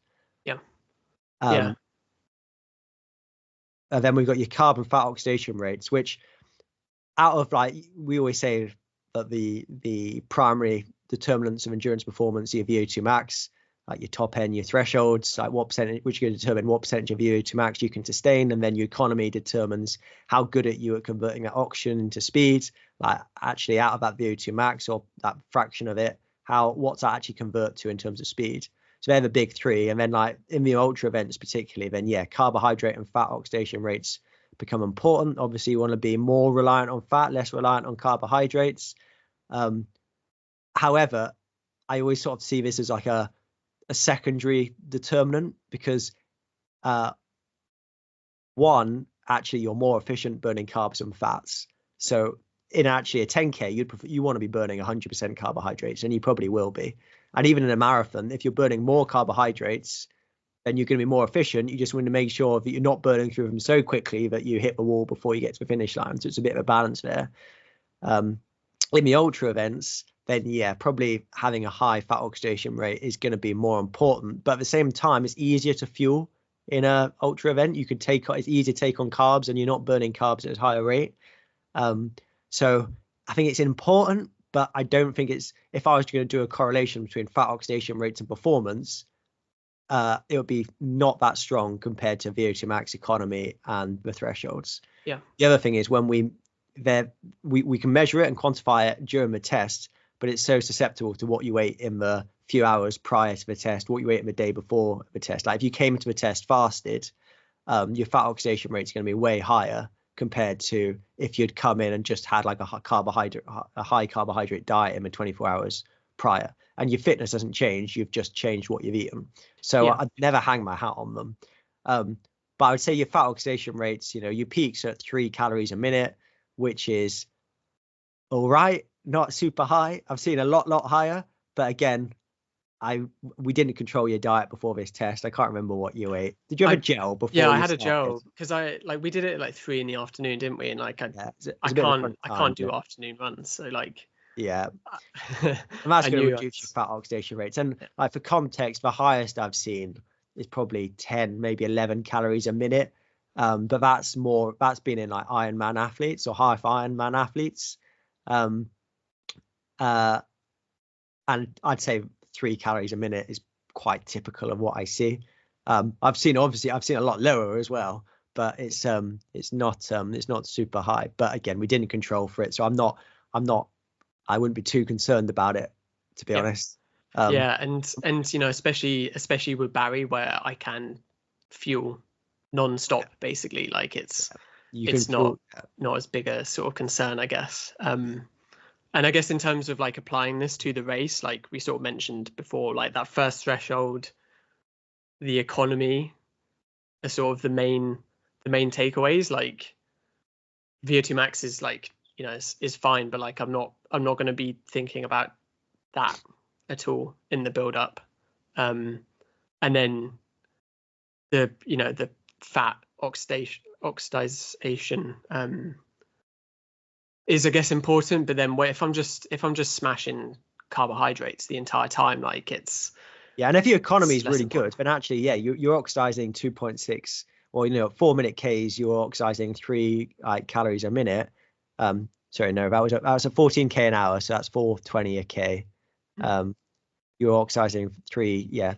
And then we've got your carbon fat oxidation rates, which out of like, we always say that the primary determinants of endurance performance, your VO2 max, like your top end, your thresholds, like what percentage, which are going to determine what percentage of VO2 max you can sustain. And then your economy determines how good at you at converting that oxygen into speed, like actually out of that VO2 max or that fraction of it, what's that actually convert to in terms of speed. So they're the big three. And then like in the ultra events particularly, then carbohydrate and fat oxidation rates become important. Obviously you want to be more reliant on fat, less reliant on carbohydrates. However, I always sort of see this as like a secondary determinant, because one, actually you're more efficient burning carbs and fats. So in actually a 10K, you want to be burning 100% carbohydrates, and you probably will be. And even in a marathon, if you're burning more carbohydrates, then you're going to be more efficient. You just want to make sure that you're not burning through them so quickly that you hit the wall before you get to the finish line. So it's a bit of a balance there. In the ultra events, then probably having a high fat oxidation rate is going to be more important. But at the same time, it's easier to fuel in a ultra event. It's easier to take on carbs, and you're not burning carbs at a higher rate. So I think it's important, but I don't think if I was going to do a correlation between fat oxidation rates and performance, it would be not that strong compared to VO2 max, economy, and the thresholds. The other thing is when we can measure it and quantify it during the test, but it's so susceptible to what you ate in the few hours prior to the test, what you ate in the day before the test. Like if you came into the test fasted, your fat oxidation rate is going to be way higher compared to if you'd come in and just had like a high carbohydrate diet in the 24 hours prior. And your fitness doesn't change, you've just changed what you've eaten. So I'd never hang my hat on them. But I would say your fat oxidation rates, your peaks are at 3 calories a minute, which is all right, not super high. I've seen a lot higher, but again, we didn't control your diet before this test. I can't remember what you ate. Did you have a gel before? Yeah, I had a gel because we did it at like 3 p.m, didn't we? And like I can't do afternoon runs, so like and that's going to reduce your fat oxidation rates. And like for context, the highest I've seen is probably 10, maybe 11 calories a minute. But that's been in like Ironman athletes or half Ironman athletes. And I'd say 3 calories a minute is quite typical of what I see. I've seen a lot lower as well, but it's not super high. But again, we didn't control for it, so I wouldn't be too concerned about it, to be honest. And especially with Barry, where I can fuel non-stop basically, like it's not as big a sort of concern, I guess. And I guess in terms of like applying this to the race, like we sort of mentioned before, like that first threshold, the economy are sort of the main takeaways. Like VO2 max is like, you know, is fine, but like I'm not going to be thinking about that at all in the build up. And then the, you know, the fat oxidation is, I guess, important. But then if I'm just smashing carbohydrates the entire time, like it's and if your economy is really important. good, then actually, yeah, you're oxidizing 2.6 or 4-minute Ks, you're oxidizing 3 calories a minute. Sorry, no, that was a 14K an hour, so that's 420 a K. You're oxidizing 3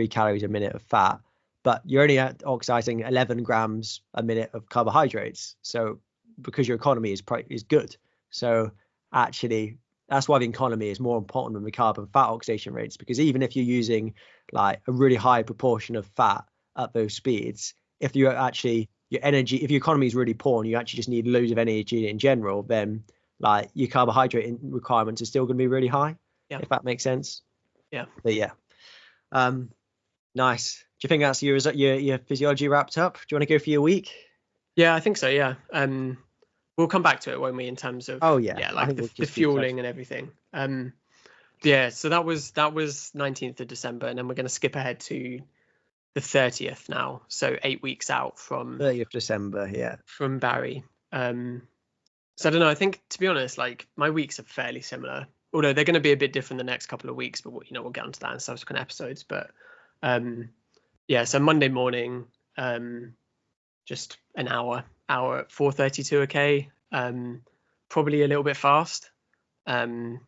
calories a minute of fat, but you're only oxidizing 11 grams a minute of carbohydrates. So because your economy is good, so actually that's why the economy is more important than the carb and fat oxidation rates, because even if you're using like a really high proportion of fat at those speeds, if you're actually if your economy is really poor and you actually just need loads of energy in general, then like your carbohydrate requirements are still going to be really high. If that makes sense. But yeah, nice. Do you think that's your physiology wrapped up? Do you want to go for your week? Yeah, I think so. Yeah. We'll come back to it, won't we, in terms of like the fueling and everything. Yeah, so that was 19th of December, and then we're going to skip ahead to the 30th now, so 8 weeks out from 30th December, yeah, from Barry. So I don't know, I think, to be honest, like my weeks are fairly similar, although they're going to be a bit different the next couple of weeks, but we'll get onto that in subsequent episodes. But yeah, so Monday morning, just an hour at 4:32 a K, probably a little bit fast. So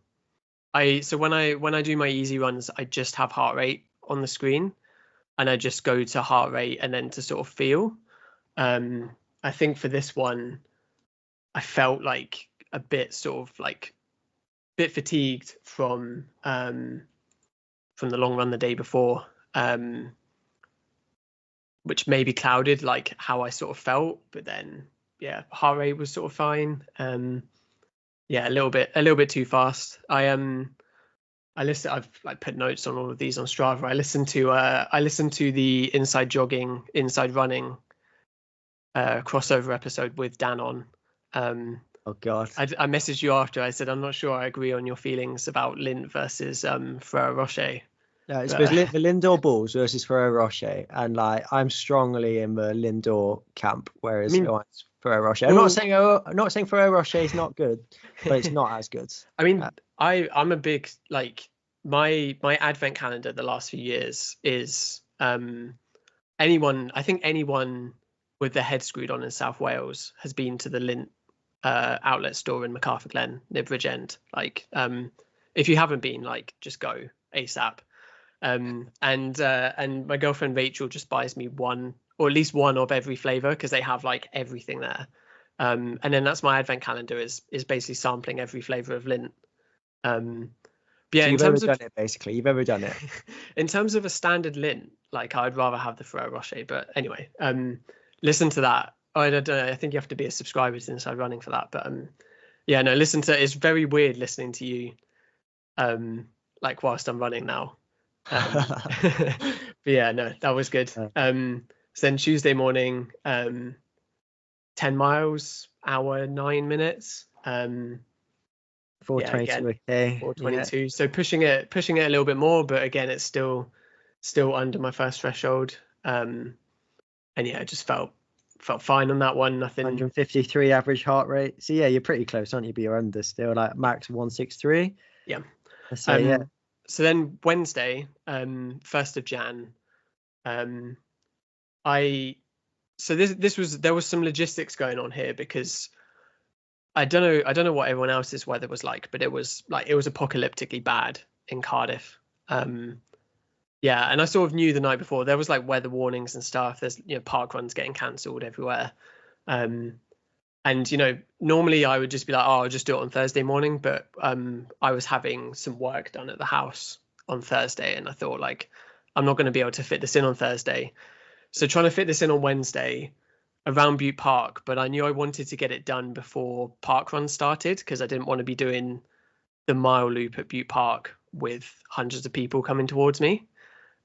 when I do my easy runs, I just have heart rate on the screen, and I just go to heart rate and then to sort of feel. I think for this one, I felt like a bit fatigued from the long run the day before, which maybe clouded like how I sort of felt. But then heart rate was sort of fine. A little bit too fast. I've like put notes on all of these on Strava. I listened to the Inside Jogging, Inside Running crossover episode with Dan on. Oh God. I messaged you after. I said, I'm not sure I agree on your feelings about Lindt versus Ferrero Rocher. No, it's because the Lindor Bulls versus Ferrero Rocher, and like I'm strongly in the Lindor camp, whereas Ferrero Rocher. I'm not saying Ferrero Rocher is not good, but it's not as good. I mean, I'm a big, like, my advent calendar the last few years is anyone with their head screwed on in South Wales has been to the Lindt outlet store in Macarthur Glen near Bridgend. Like, if you haven't been, like, just go ASAP. And my girlfriend Rachel just buys me one, or at least one of every flavor, because they have like everything there. And then that's my advent calendar is basically sampling every flavor of Lindt. Yeah, so you've ever done it, basically. You've ever done it. In terms of a standard Lindt, like I'd rather have the Ferrero Rocher. But anyway, listen to that. I don't know. I think you have to be a subscriber to Inside Running for that. But listen to it. It's very weird listening to you, like whilst I'm running now. But yeah, no, that was good. So then Tuesday morning, 10 miles, hour 9 minutes. 422 a K. 422. Yeah. So pushing it a little bit more, but again, it's still under my first threshold. And yeah, I just felt fine on that one. Nothing. 153 average heart rate. So yeah, you're pretty close, aren't you? But you're under still, like max 163. Yeah. So yeah. So then Wednesday, 1st of Jan, there was some logistics going on here, because I don't know what everyone else's weather was like, but it was apocalyptically bad in Cardiff. And I sort of knew the night before there was like weather warnings and stuff. There's park runs getting cancelled everywhere. And normally I would just be like, oh, I'll just do it on Thursday morning. But I was having some work done at the house on Thursday, and I thought, like, I'm not going to be able to fit this in on Thursday. So trying to fit this in on Wednesday around Butte Park, but I knew I wanted to get it done before park run started, because I didn't want to be doing the mile loop at Butte Park with hundreds of people coming towards me.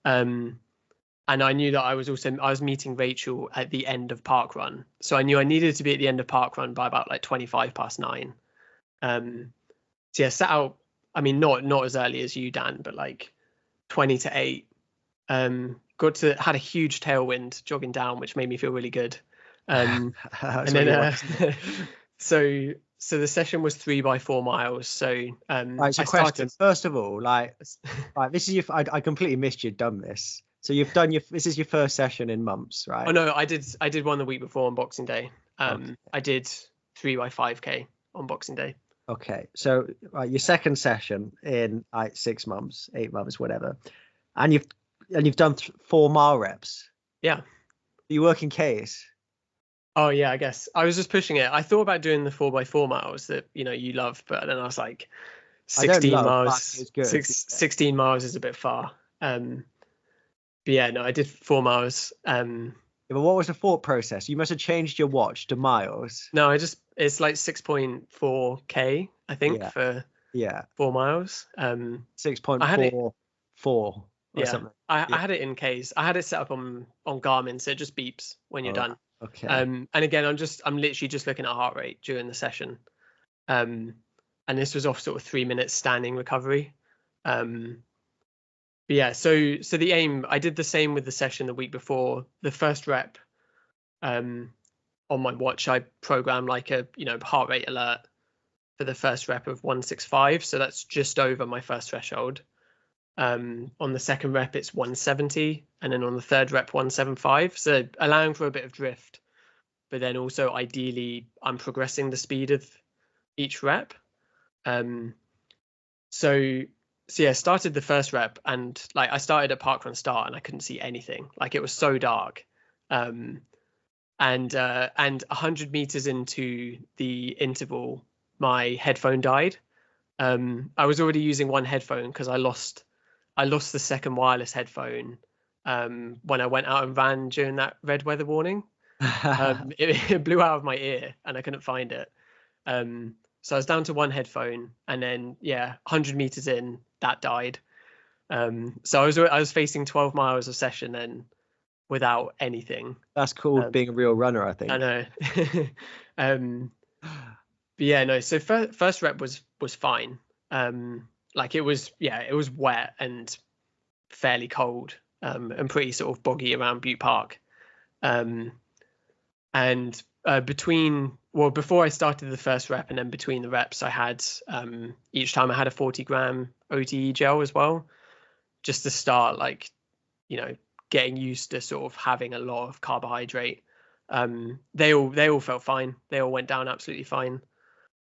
And I knew that I was meeting Rachel at the end of park run. So I knew I needed to be at the end of park run by about like 9:25. So yeah, set out, I mean, not as early as you, Dan, but like 20 to 8. Had a huge tailwind jogging down, which made me feel really good. And then so the session was 3x4 miles. So right, so I question, first of all, like this is I completely missed you'd done this. So you've done this is your first session in months, right? Oh no, I did one the week before on Boxing Day. Okay. I did 3x5k on Boxing Day. Okay, so your second session in like 6 months, 8 months, whatever, and you've done 4 mile reps. Yeah. You work in Ks. Oh yeah, I guess I was just pushing it. I thought about doing the 4x4 miles that you love, but then I was like, 16 miles. 16 miles is a bit far. But yeah, no, I did 4 miles. Yeah, but what was the thought process? You must have changed your watch to miles. No, it's like 6.4k, I think, for 4 miles. 6.44 or something. I had it in Ks. I had it set up on Garmin, so it just beeps when you're done. Okay. And again, I'm literally just looking at heart rate during the session. And this was off sort of 3 minutes standing recovery. But yeah, so the aim, I did the same with the session the week before. The first rep, on my watch, I programmed like a heart rate alert for the first rep of 165. So that's just over my first threshold. On the second rep, it's 170, and then on the third rep, 175. So allowing for a bit of drift, but then also ideally, I'm progressing the speed of each rep. So yeah, started the first rep, and like I started at parkrun start and I couldn't see anything. Like it was so dark. And 100 meters into the interval, my headphone died. I was already using one headphone because I lost the second wireless headphone when I went out and ran during that red weather warning. It blew out of my ear and I couldn't find it. So I was down to one headphone, and then 100 meters in, that died. So I was facing 12 miles a session then without anything. That's cool, being a real runner, I think. I know. But yeah, no. So first rep was fine. Like it was wet and fairly cold, and pretty sort of boggy around Butte Park. And before I started the first rep and then between the reps, I had each time I had a 40-gram OTE gel as well, just to start like getting used to sort of having a lot of carbohydrate. They all felt fine. They all went down absolutely fine.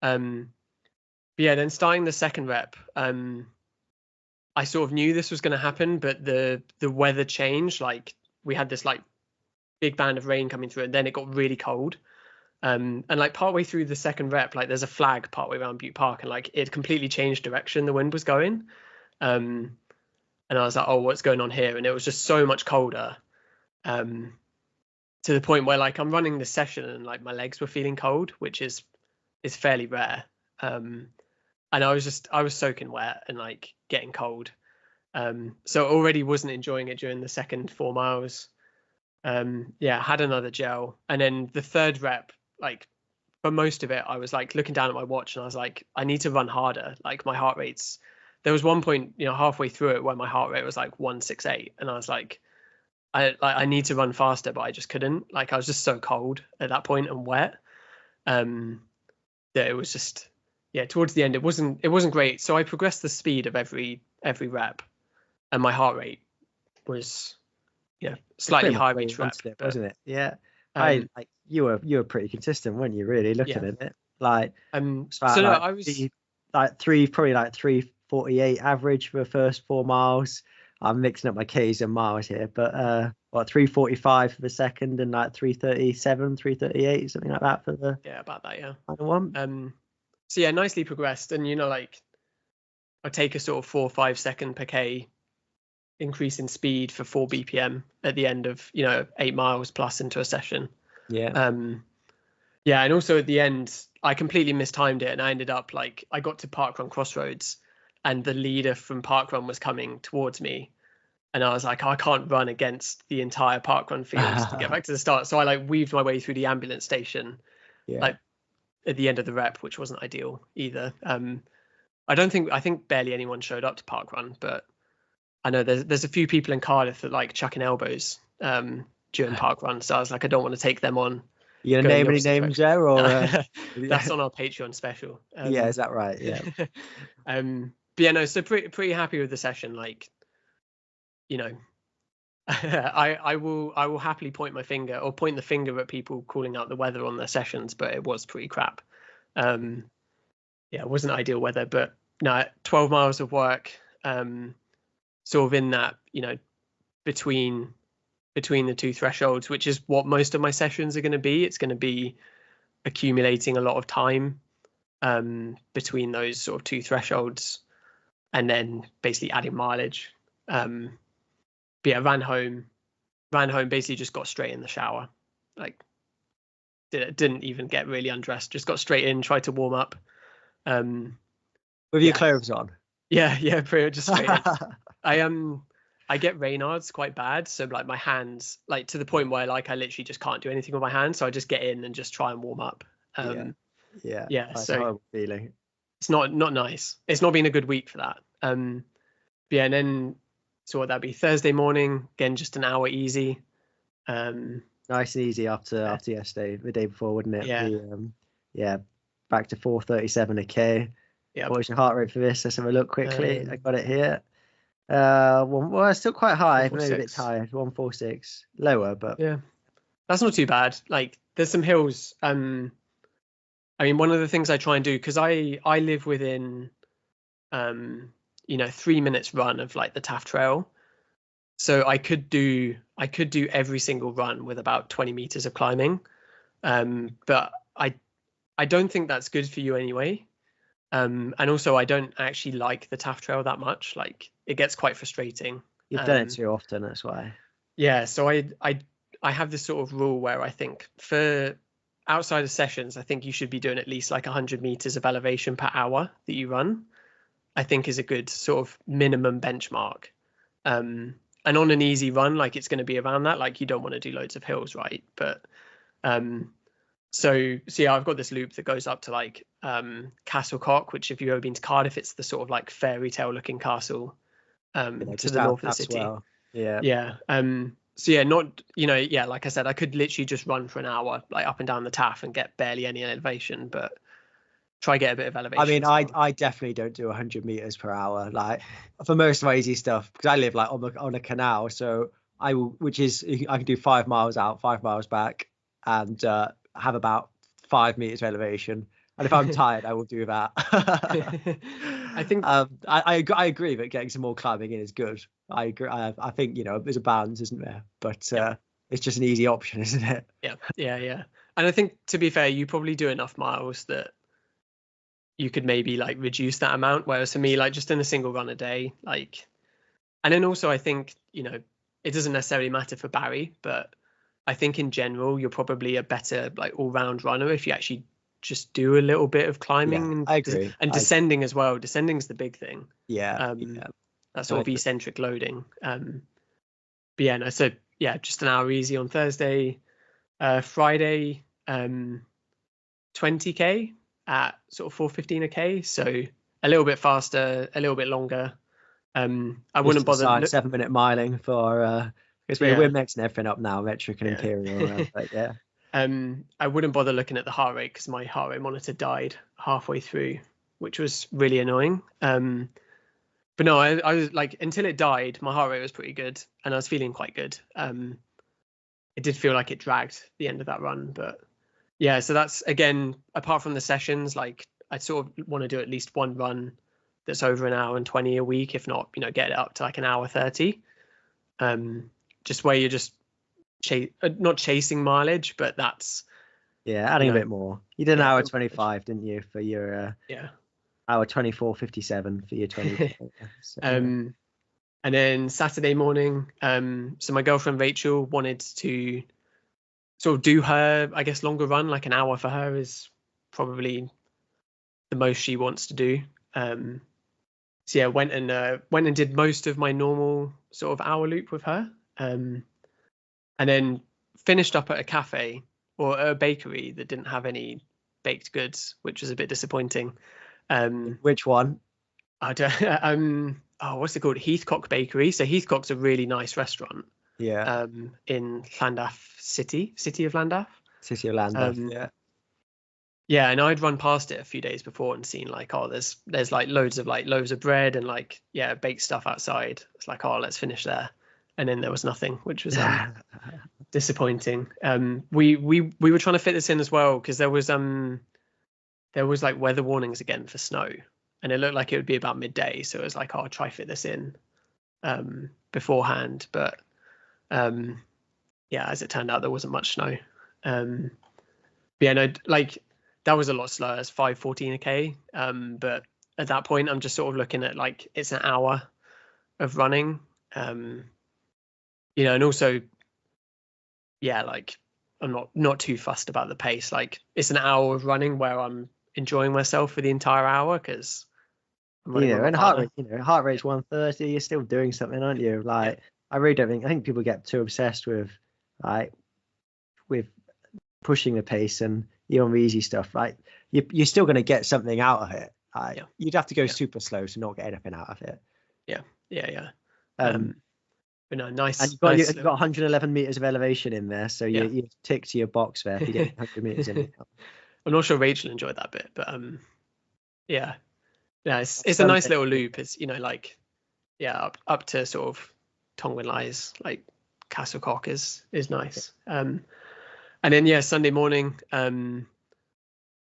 But yeah, then starting the second rep, I sort of knew this was going to happen, but the weather changed. Like we had this like big band of rain coming through, and then it got really cold. And like partway through the second rep, like there's a flag partway around Butte Park, and like it completely changed direction the wind was going. And I was like, oh, what's going on here? And it was just so much colder, to the point where like I'm running the session and like my legs were feeling cold, which is fairly rare. And I was soaking wet and like getting cold. So already wasn't enjoying it during the second 4 miles. Had another gel, and then the third rep, like for most of it, I was like looking down at my watch and I was like, I need to run harder. Like my heart rate's, there was one point, halfway through it where my heart rate was like 168, and I was like, I need to run faster, but I just couldn't. Like I was just so cold at that point and wet, that it was just, towards the end it wasn't great. So I progressed the speed of every rep, and my heart rate was slightly higher each rep, wasn't it? Yeah. You were pretty consistent, weren't you, really, looking at it? Like I was like 348 average for the first 4 miles. I'm mixing up my Ks and miles here, but 345 for the second, and like 337, 338, something like that for the about that final one. So nicely progressed, and like I take a sort of 4 or 5 second per K increase in speed for 4 BPM at the end of 8 miles plus into a session. Yeah, and also at the end, I completely mistimed it, and I ended up like I got to Parkrun Crossroads, and the leader from Parkrun was coming towards me, and I was like, I can't run against the entire Parkrun field to get back to the start. So I like weaved my way through the ambulance station, Yeah. like at the end of the rep, which wasn't ideal either. I think barely anyone showed up to Parkrun, but I know there's a few people in Cardiff that like chucking elbows during Parkrun, so I was like, I don't want to take them on You gonna going name the any opposite names direction. there, or That's on our Patreon special. yeah, is that right? Yeah. But yeah, no, so pretty happy with the session. Like, you know, I will happily point the finger at people calling out the weather on their sessions, but it was pretty crap. Yeah, it wasn't ideal weather, but no, 12 miles of work, sort of in that, between the two thresholds, which is what most of my sessions are going to be. It's going to be accumulating a lot of time between those sort of two thresholds, and then basically adding mileage. But yeah, ran home, basically just got straight in the shower, like didn't even get really undressed, just got straight in, tried to warm up. With your clothes on. Yeah, pretty much just straight in. I get Raynaud's quite bad, so like my hands, like to the point where like I literally just can't do anything with my hands, so I just get in and just try and warm up. Yeah, that's so a horrible feeling. it's not nice. It's not been a good week for that. Yeah, and then so what that'd be Thursday morning, again just an hour easy. Nice and easy after yesterday, the day before, wouldn't it? Yeah. Back to 4:37 a k. Yeah. What's your heart rate for this? Let's have a look quickly. I got it here. Well, it's still quite high, maybe a bit tired. 146, lower, but yeah, that's not too bad. Like, there's some hills. I mean, one of the things I try and do, because I live within 3 minutes run of like the Taff Trail, so I could do every single run with about 20 meters of climbing, but I don't think that's good for you anyway. And also I don't actually like the Taff Trail that much. Like, it gets quite frustrating. You've done it too often, that's why. Yeah, so I have this sort of rule where I think for outside of sessions, I think you should be doing at least like 100 meters of elevation per hour that you run. I think is a good sort of minimum benchmark. And on an easy run, like it's going to be around that. Like, you don't want to do loads of hills, right? But so yeah, I've got this loop that goes up to like Castlecock, which if you've ever been to Cardiff, it's the sort of like fairy tale looking castle to the north of the city. Well. Yeah. Yeah. So yeah, not, like I said, I could literally just run for an hour, like up and down the Taff and get barely any elevation, but try get a bit of elevation. I mean, I definitely don't do 100 meters per hour, like for most of my easy stuff, because I live like on a canal, so I can do 5 miles out, 5 miles back, and have about 5 meters of elevation. And if I'm tired, I will do that. I think I agree that getting some more climbing in is good. I agree. I think there's a balance, isn't there? But it's just an easy option, isn't it? Yeah. And I think, to be fair, you probably do enough miles that you could maybe like reduce that amount. Whereas for me, like just in a single run a day, like, and then also I think it doesn't necessarily matter for Barry, but I think in general you're probably a better like all-round runner if you actually just do a little bit of climbing. I agree. And descending as well. Descending is the big thing. That sort of eccentric loading. But yeah, no, so yeah, just an hour easy on Thursday. Friday, 20k at sort of 4:15 a k, so a little bit faster, a little bit longer. I wouldn't bother 7-minute miling for because we're mixing everything up now, metric and imperial. But yeah. I wouldn't bother looking at the heart rate because my heart rate monitor died halfway through, which was really annoying. But no, I was like, until it died, my heart rate was pretty good and I was feeling quite good. It did feel like it dragged the end of that run, but yeah, so that's, again, apart from the sessions, like I sort of want to do at least one run that's over an hour and 20 a week, if not, get it up to like an hour 30. Just where you're just not chasing mileage, but that's adding a bit more. You did an hour 25, didn't you, for your hour 24:57 for your 20. So, and then Saturday morning, so my girlfriend Rachel wanted to sort of do her, I guess, longer run. Like an hour for her is probably the most she wants to do. So yeah, went and did most of my normal sort of hour loop with her, and then finished up at a cafe or a bakery that didn't have any baked goods, which was a bit disappointing. Which one? I don't, what's it called? Heathcock Bakery. So Heathcock's a really nice restaurant. Yeah. In Llandaff city of Llandaff. City of Llandaff. Yeah. Yeah, and I'd run past it a few days before and seen like, oh, there's like loads of like loaves of bread and like, yeah, baked stuff outside. It's like, oh, let's finish there. And then there was nothing, which was disappointing. We were trying to fit this in as well because there was like weather warnings again for snow, and it looked like it would be about midday. So it was like, oh, I'll try fit this in beforehand, but yeah, as it turned out, there wasn't much snow. Yeah, no, like that was a lot slower. It's 5:14 a k. But at that point, I'm just sort of looking at like it's an hour of running. And also, yeah, like I'm not too fussed about the pace. Like it's an hour of running where I'm enjoying myself for the entire hour because I'm running with my And partner. heart rate's 130. You're still doing something, aren't you? Like I really don't think. I think people get too obsessed with pushing the pace and on the easy stuff. Right, you're still going to get something out of it. You'd have to go super slow to not get anything out of it. Yeah. But no, nice. And you've got 111 meters of elevation in there, so you tick to your box there if you get 100 meters in. I'm not sure Rachel enjoyed that bit, but yeah, it's a nice little loop. It's up to sort of Tongwyn Lies, like Castlecock is nice. And then Sunday morning,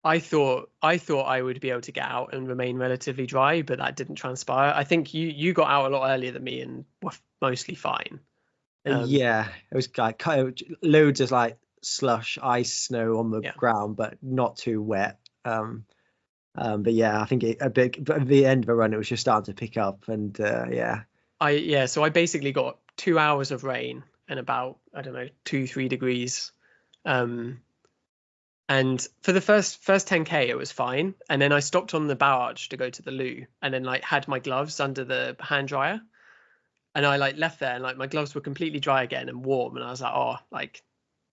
I thought I would be able to get out and remain relatively dry, but that didn't transpire. I think you got out a lot earlier than me and were mostly fine. Yeah, it was like loads of like slush, ice, snow on the ground, but not too wet. But yeah, I think but at the end of the run, it was just starting to pick up, and So I basically got 2 hours of rain and about 2-3 degrees. And for the first 10k, it was fine. And then I stopped on the barrage to go to the loo, and then like had my gloves under the hand dryer, and I like left there, and like my gloves were completely dry again and warm, and I was like, oh, like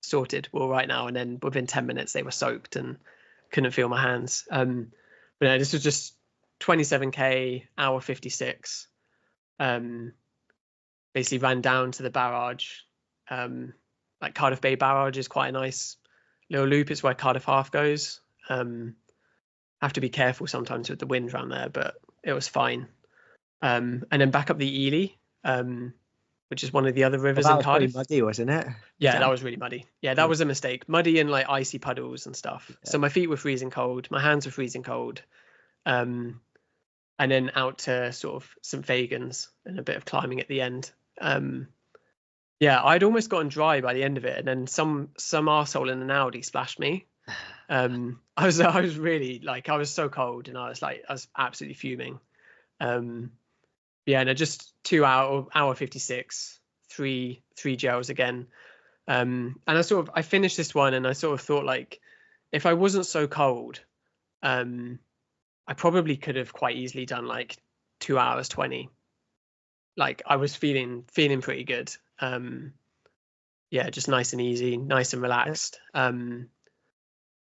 sorted, we're all right now. And then within 10 minutes, they were soaked and couldn't feel my hands. But no, this was just 27k, hour 56. Basically ran down to the barrage. Like Cardiff Bay Barrage is quite a nice little loop. It's where Cardiff Half goes. Have to be careful sometimes with the wind around there, but it was fine. And then back up the Ely, which is one of the other rivers in Cardiff. That was pretty muddy, wasn't it? Yeah, that was really muddy. Yeah, that was a mistake. Muddy and like icy puddles and stuff. Yeah. So my feet were freezing cold. My hands were freezing cold. And then out to sort of St. Fagan's and a bit of climbing at the end. I'd almost gotten dry by the end of it, and then some arsehole in an Audi splashed me. I was really like, I was so cold, and I was absolutely fuming. And just 2 hour 56, three gels again. And I finished this one, and I sort of thought like, if I wasn't so cold, I probably could have quite easily done like 2 hours 20. Like I was feeling pretty good. Just nice and easy, nice and relaxed.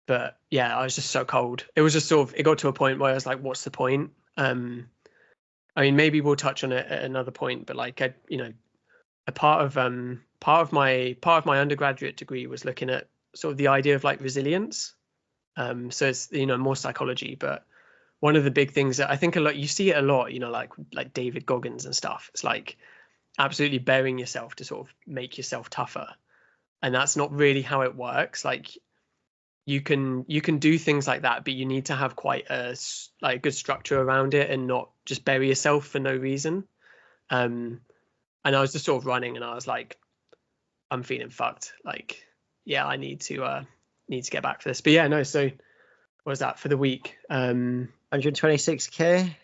But yeah, I was just so cold. It was just sort of, it got to a point where I was like, what's the point? I mean, maybe we'll touch on it at another point, but like, a part of my undergraduate degree was looking at sort of the idea of like resilience. So it's, more psychology, but one of the big things that I think a lot, you see it a lot, like David Goggins and stuff. It's like absolutely burying yourself to sort of make yourself tougher. And that's not really how it works. Like you can do things like that, but you need to have quite a good structure around it and not just bury yourself for no reason. And I was just sort of running, and I was like, I'm feeling fucked. Like, yeah, I need to get back for this. But yeah, no. So what was that for the week? 126k.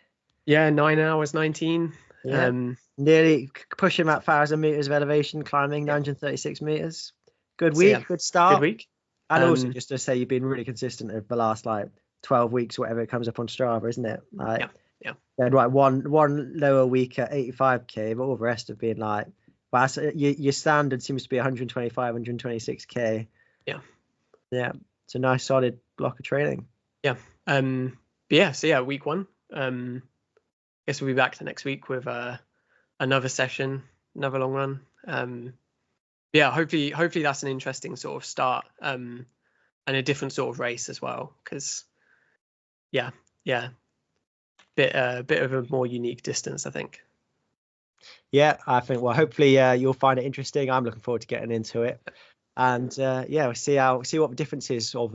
Yeah, 9 hours 19. Yeah. Nearly pushing that 1,000 meters of elevation, climbing 936 meters. good So, week, yeah, good start. good week. And also just to say, you've been really consistent over the last like 12 weeks, whatever it comes up on Strava, isn't it? Like, yeah. Right, one lower week at 85k, but all the rest have been like, well, your standard seems to be 125, 126k. Yeah, it's a nice solid block of training. Yeah. But yeah, so yeah, week 1. Guess we'll be back to next week with another session, another long run. Yeah, hopefully that's an interesting sort of start, and a different sort of race as well, because yeah, bit of a more unique distance, I think. Yeah, I think, well, hopefully you'll find it interesting. I'm looking forward to getting into it, and yeah, we'll see what the difference is of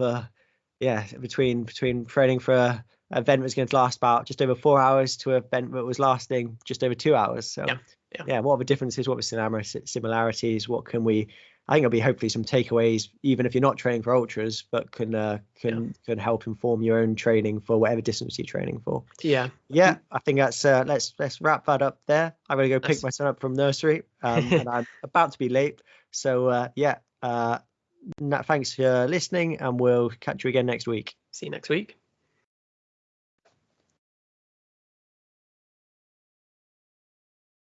between training for an event that's going to last about just over 4 hours to an event that was lasting just over 2 hours. So yeah, what are the differences? What are the similarities? What can we? I think there'll be hopefully some takeaways, even if you're not training for ultras, but can help inform your own training for whatever distance you're training for. Yeah. I think that's let's wrap that up there. I'm gonna go pick my son up from nursery, and I'm about to be late. So thanks for listening, and we'll catch you again next week. See you next week.